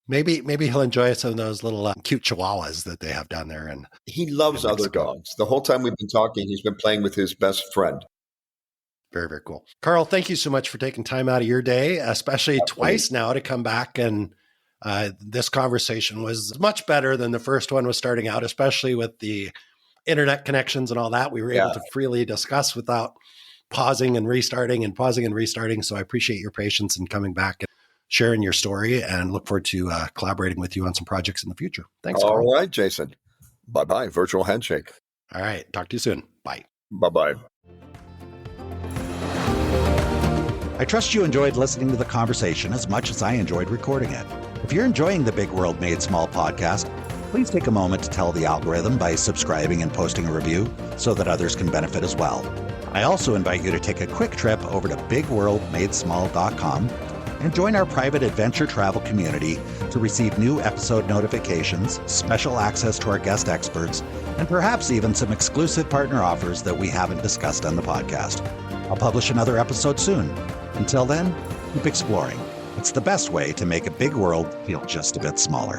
Speaker 3: Maybe he'll enjoy some of those little cute chihuahuas that they have down there. And
Speaker 2: he loves other dogs. The whole time we've been talking, he's been playing with his best friend.
Speaker 3: Very, very cool. Karl, thank you so much for taking time out of your day, especially twice now to come back. And this conversation was much better than the first one was starting out, especially with the internet connections and all that. We were able to freely discuss without pausing and restarting. So I appreciate your patience in coming back and sharing your story, and look forward to collaborating with you on some projects in the future. Thanks, Karl.
Speaker 2: All right, Jason. Bye-bye. Virtual handshake.
Speaker 3: All right. Talk to you soon. Bye.
Speaker 2: Bye-bye.
Speaker 1: I trust you enjoyed listening to the conversation as much as I enjoyed recording it. If you're enjoying the Big World Made Small podcast, please take a moment to tell the algorithm by subscribing and posting a review so that others can benefit as well. I also invite you to take a quick trip over to bigworldmadesmall.com and join our private adventure travel community to receive new episode notifications, special access to our guest experts, and perhaps even some exclusive partner offers that we haven't discussed on the podcast. I'll publish another episode soon. Until then, keep exploring. It's the best way to make a big world feel just a bit smaller.